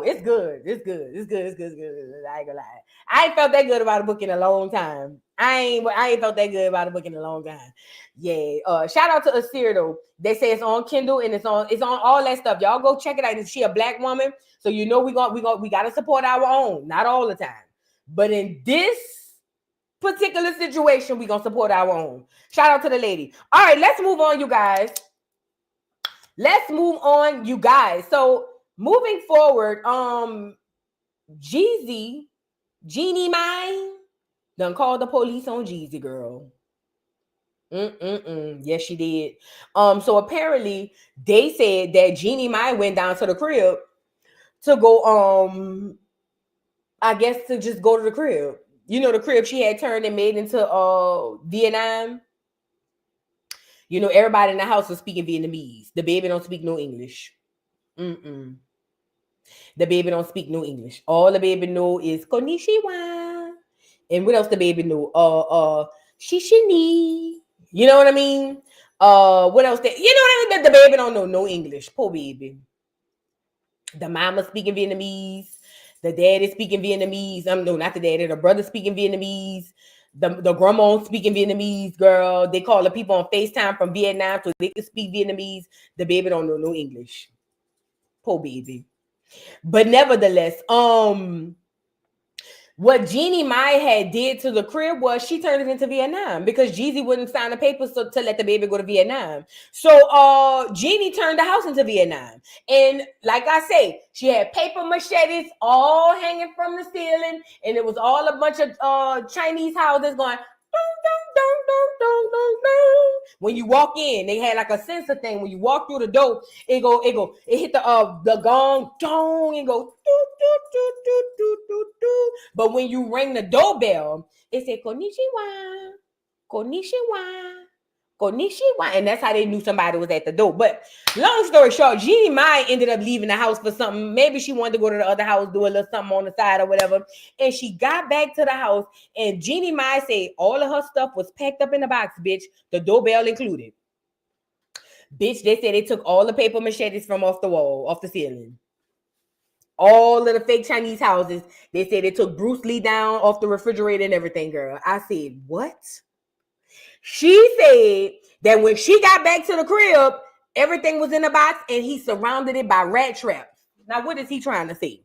It's good. I ain't gonna lie. I ain't felt that good about a book in a long time. I ain't felt that good about a book in a long time. Yeah. Shout out to Asir though. They say it's on Kindle and it's on all that stuff. Y'all go check it out. Is she a black woman? So you know we gotta support our own. Not all the time. But in this particular situation, we're gonna support our own. Shout out to the lady. All right, let's move on, you guys. So moving forward, Jeezy, Jeannie Mai, done called the police on Jeezy, girl. Yes, she did. So apparently they said that Jeannie Mai went down to the crib to go, I guess to just go to the crib. You know, the crib she had turned and made into Vietnam. You know, everybody in the house was speaking Vietnamese. The baby don't speak no English. The baby don't speak no English. All the baby know is konnichiwa. And what else the baby know? Shishini. You know what I mean? What else? You know what I mean? The baby don't know no English. Poor baby. The mama speaking Vietnamese. The daddy speaking Vietnamese. No, not the daddy. The brother speaking Vietnamese. The grandma speaking Vietnamese, girl. They call the people on FaceTime from Vietnam so they can speak Vietnamese. The baby don't know no English. Poor baby. But nevertheless, what Jeannie Mai had did to the crib was she turned it into Vietnam because Jeezy wouldn't sign the papers to let the baby go to Vietnam. So Jeannie turned the house into Vietnam. And like I say, she had paper machetes all hanging from the ceiling. And it was all a bunch of Chinese houses going, dong, dong, dong, dong, dong, dong, dong. When you walk in, they had like a sensor thing. When you walk through the door, it hit the gong, dong, and go doo, doo, doo, doo, doo, doo, doo. But when you ring the doorbell, it said konnichiwa, konnichiwa, Konishiwa. And that's how they knew somebody was at the door. But long story short, Jeannie Mai ended up leaving the house for something. Maybe she wanted to go to the other house, do a little something on the side or whatever. And she got back to the house, and Jeannie Mai said all of her stuff was packed up in the box, bitch, the doorbell included. Bitch, they said they took all the paper machetes from off the wall, off the ceiling. All of the fake Chinese houses, they said they took Bruce Lee down off the refrigerator and everything, girl. I said, what? She said that when she got back to the crib, everything was in the box and he surrounded it by rat traps. Now, what is he trying to say?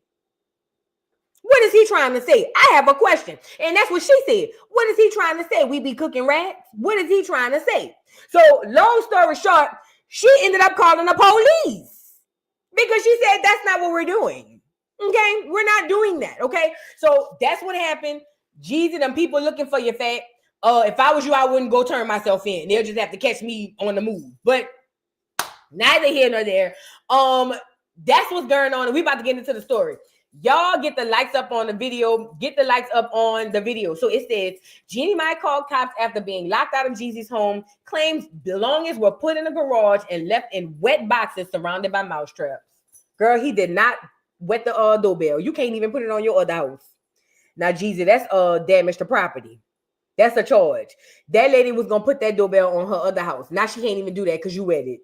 What is he trying to say? I have a question. And that's what she said. What is he trying to say? We be cooking rats? What is he trying to say? So, long story short, she ended up calling the police because she said that's not what we're doing. Okay, we're not doing that. Okay, so that's what happened. Jeezy, them people looking for your fat. If I was you, I wouldn't go turn myself in. They'll just have to catch me on the move. But neither here nor there. That's what's going on. And we about to get into the story. Y'all get the likes up on the video. Get the likes up on the video. So it says, Jeannie Mai called cops after being locked out of Jeezy's home, claims belongings were put in a garage and left in wet boxes surrounded by mouse traps. Girl, he did not wet the doorbell. You can't even put it on your other house. Now, Jeezy, that's damage to property. That's a charge. That lady was gonna put that doorbell on her other house. Now she can't even do that because you wet it.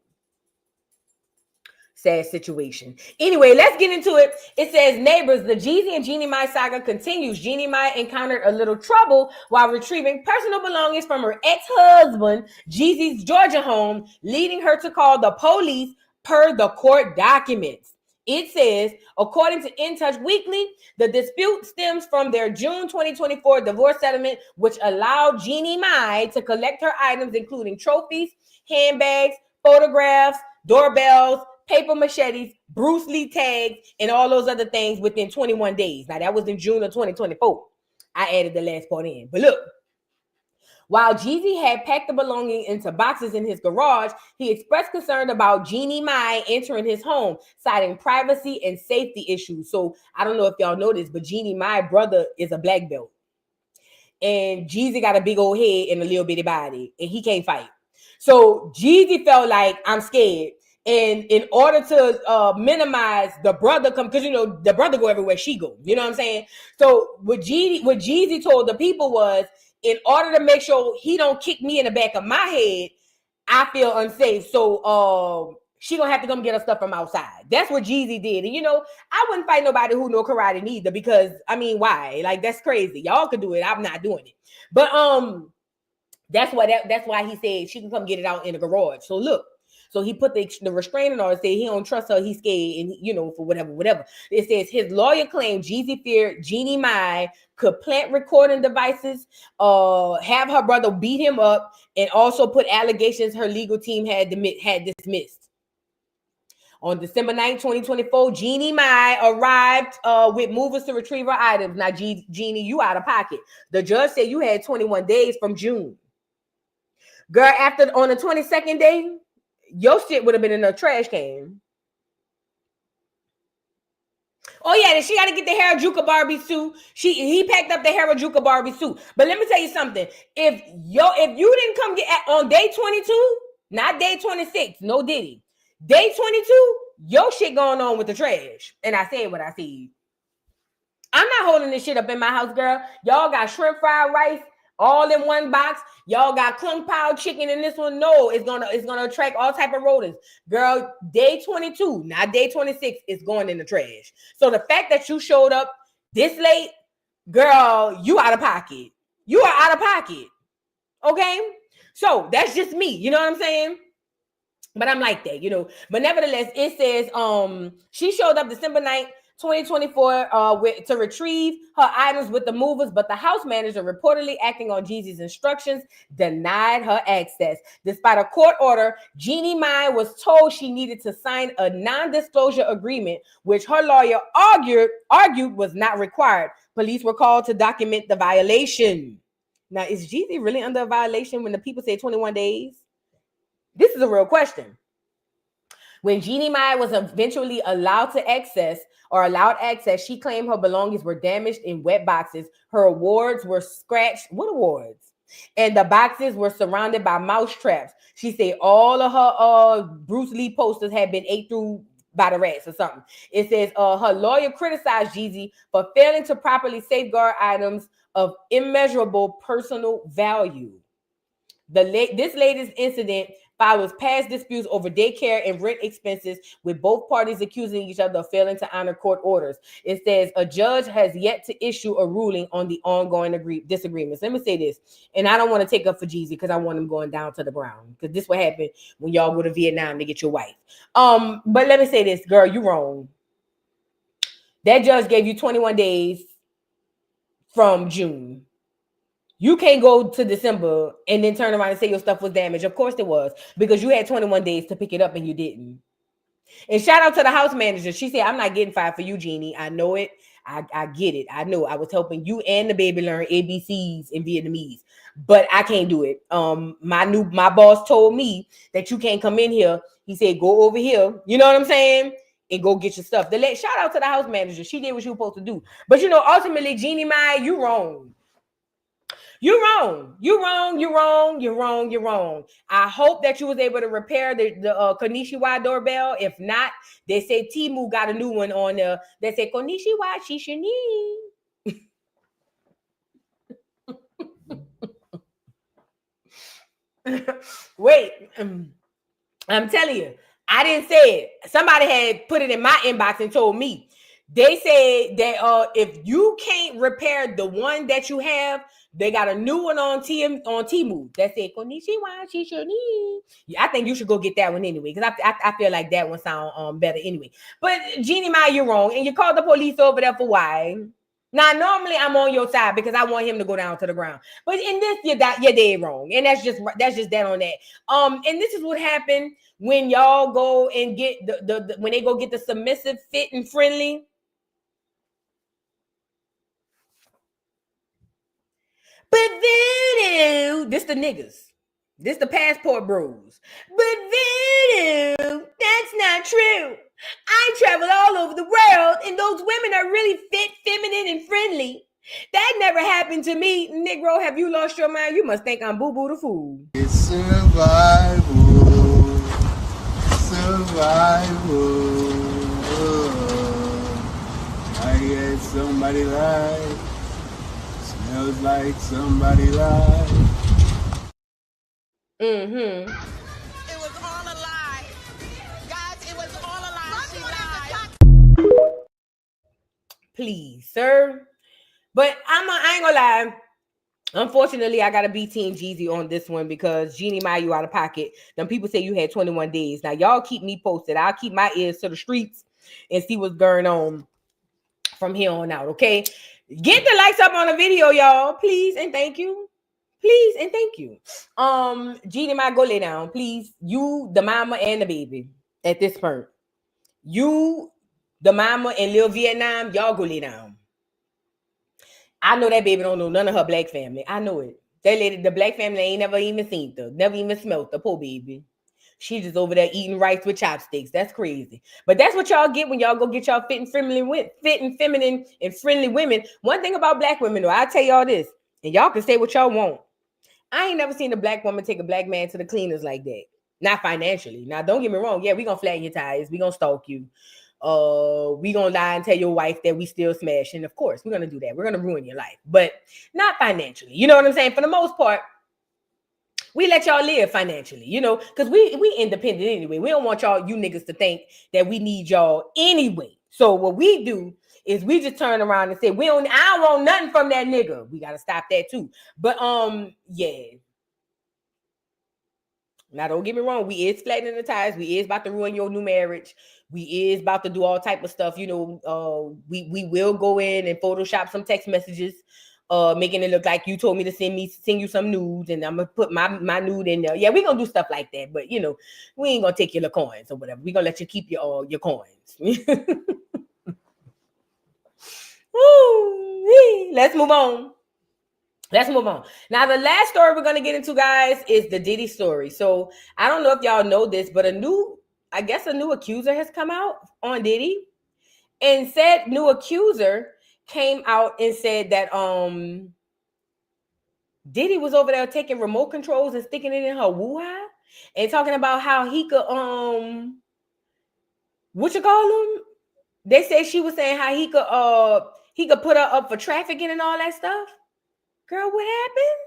Sad situation. Anyway, let's get into it. It says, neighbors, the Jeezy and Jeannie Mai saga continues. Jeannie Mai encountered a little trouble while retrieving personal belongings from her ex-husband, Jeezy's Georgia home, leading her to call the police per the court documents. It says, according to In Touch Weekly, the dispute stems from their June 2024 divorce settlement, which allowed Jeannie Mai to collect her items, including trophies, handbags, photographs, doorbells, paper machetes, Bruce Lee tags, and all those other things within 21 days. Now, that was in June of 2024. I added the last part in. But look, while Jeezy had packed the belongings into boxes in his garage, he expressed concern about Jeannie Mai entering his home, citing privacy and safety issues. So I don't know if y'all know this, but Jeannie Mai brother is a black belt. And Jeezy got a big old head and a little bitty body, and he can't fight. So Jeezy felt like, I'm scared. And in order to minimize the brother because you know the brother go everywhere she go. You know what I'm saying? So what Jeezy told the people was, in order to make sure he don't kick me in the back of my head, I feel unsafe. So she gonna have to come get her stuff from outside. That's what Jeezy did. And you know, I wouldn't fight nobody who know karate neither, because I mean, why? Like, that's crazy. Y'all could do it. I'm not doing it. But that's why he said she can come get it out in the garage. So look. So he put the restraining order, said he don't trust her, he's scared, and you know, for whatever. It says his lawyer claimed Jeezy feared Jeannie Mai could plant recording devices, have her brother beat him up, and also put allegations her legal team had dismissed. On December 9, 2024, Jeannie Mai arrived with movers to retrieve her items. Now, Jeannie, you out of pocket. The judge said you had 21 days from June. Girl, on the 22nd day, your shit would have been in a trash can. Oh yeah, then she got to get the Harajuku Barbie suit. He packed up the Harajuku Barbie suit. But let me tell you something. If you didn't come get on day 22, not day 26, no Diddy. Day 22, your shit going on with the trash. And I said what I said. I'm not holding this shit up in my house, girl. Y'all got shrimp fried rice all in one box. Y'all got Kung Pao chicken in this one. No, it's gonna attract all type of rodents. Girl, day 22, not day 26, is going in the trash. So the fact that you showed up this late, girl, you out of pocket. You are out of pocket. Okay? So that's just me. You know what I'm saying? But I'm like that, you know. But nevertheless, it says she showed up December 9th, 2024 to retrieve her items with the movers, but the house manager, reportedly acting on Jeezy's instructions, denied her access. Despite a court order, Jeannie Mai was told she needed to sign a non-disclosure agreement, which her lawyer argued was not required. Police were called to document the violation. Now, is Jeezy really under a violation when the people say 21 days? This is a real question. When Jeannie Mai was eventually allowed access, she claimed her belongings were damaged in wet boxes. Her awards were scratched. What awards? And the boxes were surrounded by mouse traps. She said all of her Bruce Lee posters had been ate through by the rats or something. It says her lawyer criticized Jeezy for failing to properly safeguard items of immeasurable personal value. This latest incident follows past disputes over daycare and rent expenses, with both parties accusing each other of failing to honor court orders. It says a judge has yet to issue a ruling on the ongoing disagreements. Let me say this, and I don't want to take up for Jeezy because I want him going down to the ground, because this what happened when y'all go to Vietnam to get your wife. But let me say this, girl, you wrong. That judge gave you 21 days from June. You can't go to December and then turn around and say your stuff was damaged. Of course it was, because you had 21 days to pick it up and you didn't. And shout out to the house manager. She said, I'm not getting fired for you, Jeannie. I know it. I get it. I know I was helping you and the baby learn ABCs in Vietnamese, but I can't do it. My boss told me that you can't come in here. He said, go over here. You know what I'm saying? And go get your stuff. Shout out to the house manager. She did what she was supposed to do. But ultimately, Jeannie Mai, you wrong. You're wrong. You're wrong. You're wrong. You're wrong. You're wrong. I hope that you was able to repair the Konnichiwa doorbell. If not, they say Temu got a new one on there. They say Konnichiwa Shishini. Wait, I'm telling you, I didn't say it. Somebody had put it in my inbox and told me. They said that if you can't repair the one that you have, they got a new one on Temu that said Konnichiwa Shishoni. I think you should go get that one anyway, because I feel like that one sound better anyway. But Jeannie Mai, you're wrong, and you called the police over there for why? Now, normally I'm on your side because I want him to go down to the ground, but in this you're dead wrong, and that's just that on that. And this is what happened when y'all go and get when they go get the submissive, fit, and friendly. But voodoo, this the niggas. This the passport bros. But voodoo, that's not true. I travel all over the world, and those women are really fit, feminine, and friendly. That never happened to me. Negro, have you lost your mind? You must think I'm boo-boo the fool. It's survival. Survival. I get somebody like. Smells like somebody lied. Mm-hmm. It was all a lie. Guys, it was all a lie. She lied. Please, sir. But I ain't gonna lie. Unfortunately, I gotta be Team Jeezy on this one, because Jeannie Mai, you out of pocket. Them people say you had 21 days. Now, y'all keep me posted. I'll keep my ears to the streets and see what's going on from here on out, okay? Get the likes up on the video, y'all. Please and thank you. Please and thank you. Jeannie Mai, go lay down, please. You, the mama, and the baby at this point. You, the mama, and Lil Vietnam, y'all go lay down. I know that baby don't know none of her black family. I know it. That lady, the black family ain't never even seen her. Never even smelled the poor baby. She just over there eating rice with chopsticks. That's crazy. But that's what y'all get when y'all go get y'all fit and feminine and friendly women. One thing about black women, though, I'll tell y'all this, and y'all can say what y'all want. I ain't never seen a black woman take a black man to the cleaners like that. Not financially. Now, don't get me wrong. Yeah, we gonna flatten your tires. We gonna stalk you. We gonna lie and tell your wife that we still smashing. Of course, we're gonna do that. We're gonna ruin your life, but not financially. You know what I'm saying? For the most part, we let y'all live financially, because we independent anyway. We don't want you niggas to think that we need y'all anyway. So what we do is we just turn around and say, I don't want nothing from that nigga. We gotta stop that too. But yeah. Now don't get me wrong, we is flattening the tires. We is about to ruin your new marriage. We is about to do all type of stuff. We will go in and Photoshop some text messages, making it look like you told me to send you some nudes, and I'm gonna put my nude in there. Yeah, we're gonna do stuff like that, but we ain't gonna take your coins or whatever. We're gonna let you keep your coins. Woo, let's move on. Now, the last story we're going to get into, guys, is the Diddy story. So I don't know if y'all know this, but a new accuser has come out on Diddy, and said new accuser came out and said that Diddy was over there taking remote controls and sticking it in her woo-ha and talking about how he could what you call him? They said she was saying how he could put her up for trafficking and all that stuff. Girl, what happened?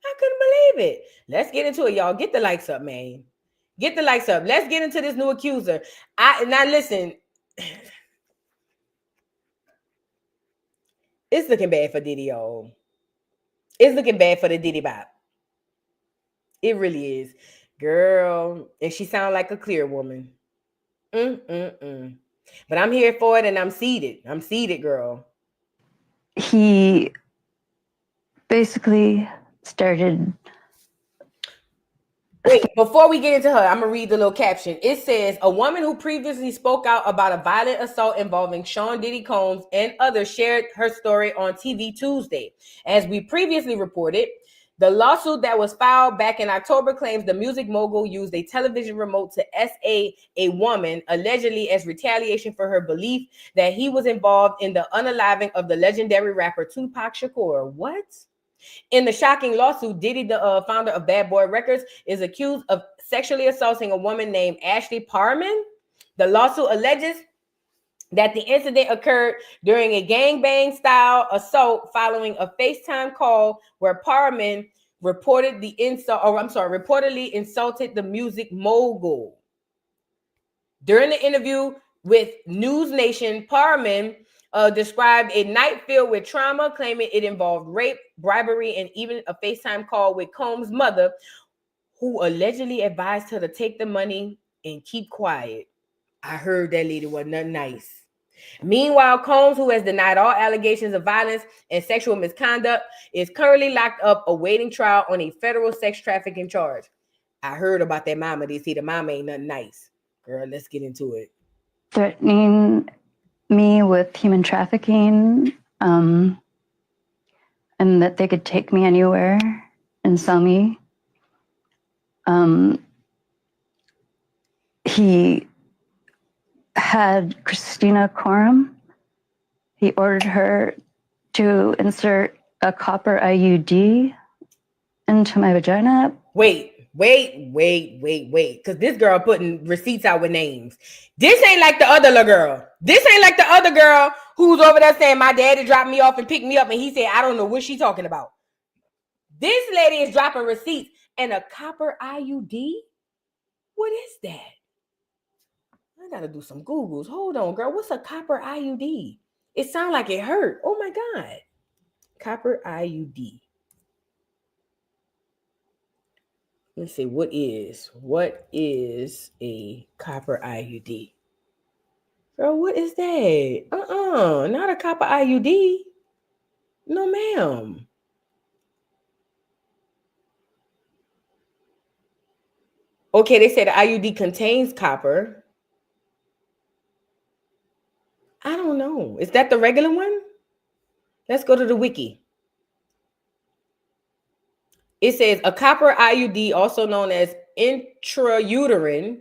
I couldn't believe it. Let's get into it, y'all. Get the likes up, man. Get the likes up. Let's get into this new accuser. Now listen. It's looking bad for Diddy, y'all. It's looking bad for the Diddy bop. It really is. Girl. And she sound like a clear woman. But I'm here for it and I'm seated. I'm seated, girl. He basically started. Wait, before we get into her, I'm going to read the little caption. It says, a woman who previously spoke out about a violent assault involving Sean Diddy Combs and others shared her story on TV Tuesday. As we previously reported, the lawsuit that was filed back in October claims the music mogul used a television remote to SA a woman, allegedly as retaliation for her belief that he was involved in the unaliving of the legendary rapper Tupac Shakur. What? In the shocking lawsuit, Diddy, the founder of Bad Boy Records, is accused of sexually assaulting a woman named Ashley Parman. The lawsuit alleges that the incident occurred during a gangbang-style assault following a FaceTime call where Parman reportedly insulted the music mogul. During the interview with News Nation, Parman described a night filled with trauma, claiming it involved rape, bribery, and even a FaceTime call with Combs' mother, who allegedly advised her to take the money and keep quiet. I heard that lady was nothing nice. Meanwhile, Combs, who has denied all allegations of violence and sexual misconduct, is currently locked up awaiting trial on a federal sex trafficking charge. I heard about that mama. They see the mama ain't nothing nice. Girl, let's get into it. Threatening me with human trafficking, and that they could take me anywhere and sell me. He had Christina Coram. He ordered her to insert a copper IUD into my vagina. Wait. Because this girl putting receipts out with names. This ain't like the other little girl. This ain't like the other girl who's over there saying my daddy dropped me off and picked me up and he said, I don't know what she's talking about. This lady is dropping receipts and a copper IUD? What is that? I gotta do some Googles. Hold on, girl. What's a copper IUD? It sounds like it hurt. Oh my God. Copper IUD. Let's see, what is a copper IUD? Girl, what is that? Not a copper IUD. No, ma'am. Okay, they said the IUD contains copper. I don't know. Is that the regular one? Let's go to the wiki. It says a copper IUD, also known as intrauterine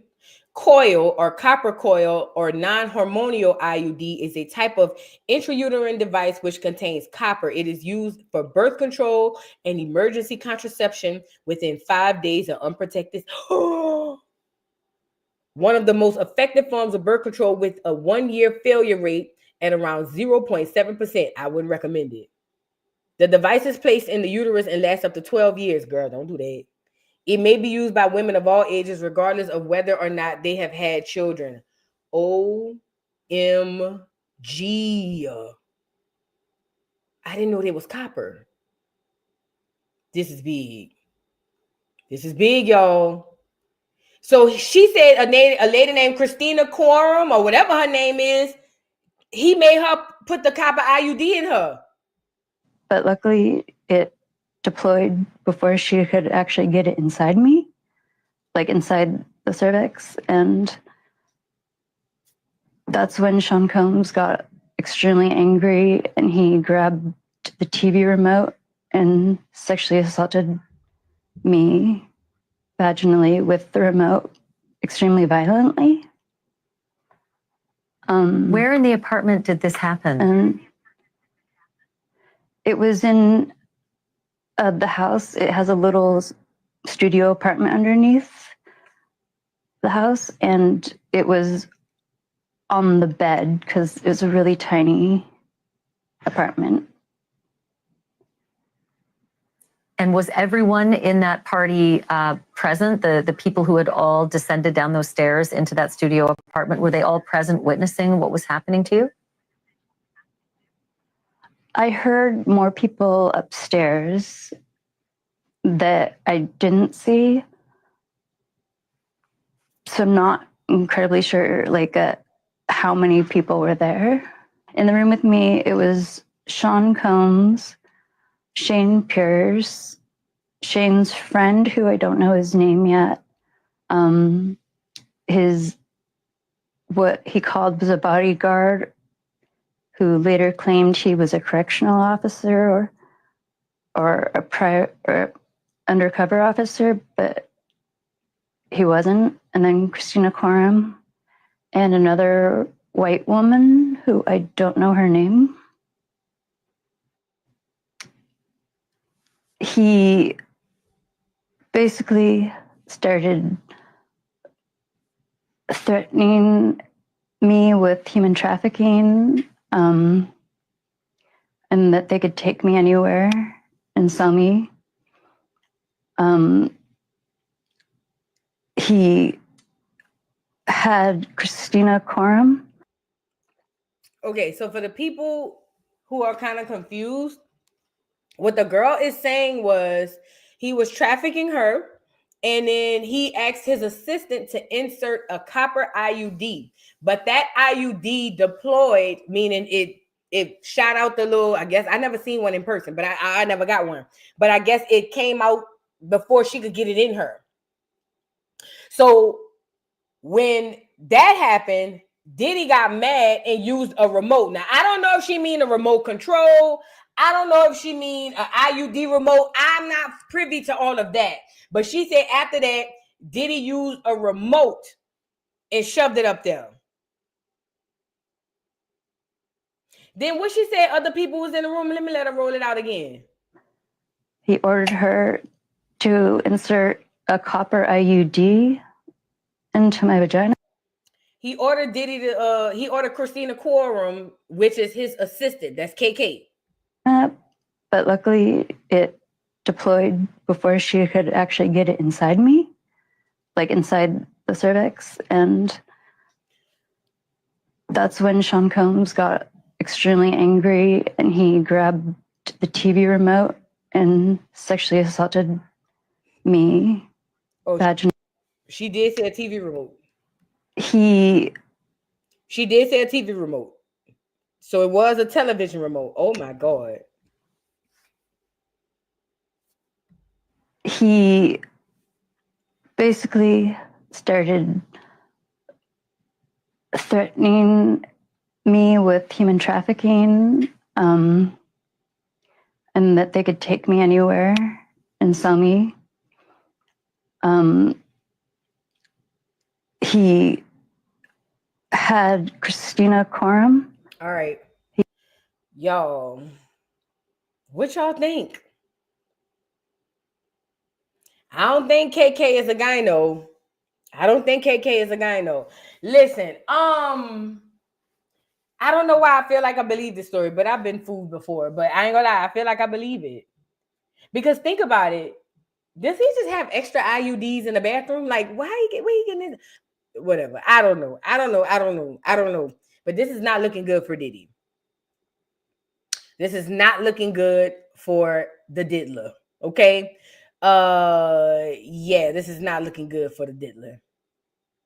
coil or copper coil or non-hormonal IUD, is a type of intrauterine device which contains copper. It is used for birth control and emergency contraception within 5 days of unprotected. One of the most effective forms of birth control with a 1-year failure rate at around 0.7%. I wouldn't recommend it. The device is placed in the uterus and lasts up to 12 years. Girl, don't do that. It may be used by women of all ages, regardless of whether or not they have had children. OMG. I didn't know there was copper. This is big. This is big, y'all. So she said a lady named Christina Coram or whatever her name is, he made her put the copper IUD in her. But luckily, it deployed before she could actually get it inside me, like inside the cervix. And that's when Sean Combs got extremely angry and he grabbed the TV remote and sexually assaulted me vaginally with the remote extremely violently. Where in the apartment did this happen? And it was in The house, it has a little studio apartment underneath the house, and it was on the bed because it was a really tiny apartment. And was everyone in that party present? The people who had all descended down those stairs into that studio apartment, were they all present witnessing what was happening to you? I heard more people upstairs that I didn't see. So I'm not incredibly sure how many people were there. In the room with me, it was Sean Combs, Shane Pierce, Shane's friend, who I don't know his name yet. What he called was a bodyguard, who later claimed he was a correctional officer or undercover officer, but he wasn't. And then Christina Coram and another white woman who I don't know her name. He basically started threatening me with human trafficking, and that they could take me anywhere and sell me. He had Christina Coram. Okay, so for the people who are kind of confused, what the girl is saying was he was trafficking her, and then he asked his assistant to insert a copper IUD, but that IUD deployed, meaning it shot out the little, I guess I never seen one in person, but I never got one, but I guess it came out before she could get it in her. So when that happened, Diddy got mad and used a remote. Now, I don't know if she mean a remote control. I don't know if she mean an IUD remote. I'm not privy to all of that. But she said after that, Diddy used a remote and shoved it up there. Then what she said, other people was in the room. Let me let her roll it out again. He ordered her to insert a copper IUD into my vagina. He ordered Diddy to, he ordered Christina Coram, which is his assistant. That's KK. But luckily it deployed before she could actually get it inside me, like inside the cervix. And that's when Sean Combs got extremely angry and he grabbed the TV remote and sexually assaulted me. She did say a TV remote. She did say a TV remote. So it was a television remote. Oh my God. He basically started threatening me with human trafficking, and that they could take me anywhere and sell me. He had Christina Coram. All right. Y'all, what y'all think? I don't think KK is a gyno. I don't think KK is a gyno. Listen, I don't know why I feel like I believe this story, but I've been fooled before. But I ain't gonna lie, I feel like I believe it. Because think about it. Does he just have extra IUDs in the bathroom? Like, where he getting this? Whatever. I don't know. But this is not looking good for Diddy. This is not looking good for the diddler. Okay. Yeah, this is not looking good for the diddler.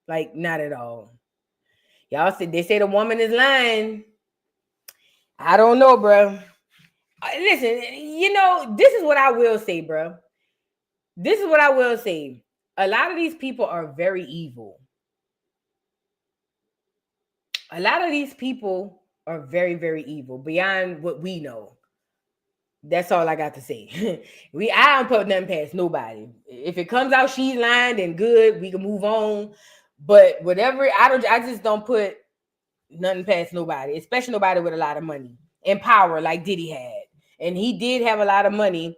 Like, not at all. Y'all said they say the woman is lying. I don't know, bro. Listen, this is what I will say, bro. This is what I will say. A lot of these people are very evil. A lot of these people are very, very evil beyond what we know. That's all I got to say. I don't put nothing past nobody. If it comes out she's lying, then good, we can move on. But whatever, I just don't put nothing past nobody, especially nobody with a lot of money and power like Diddy had. And he did have a lot of money.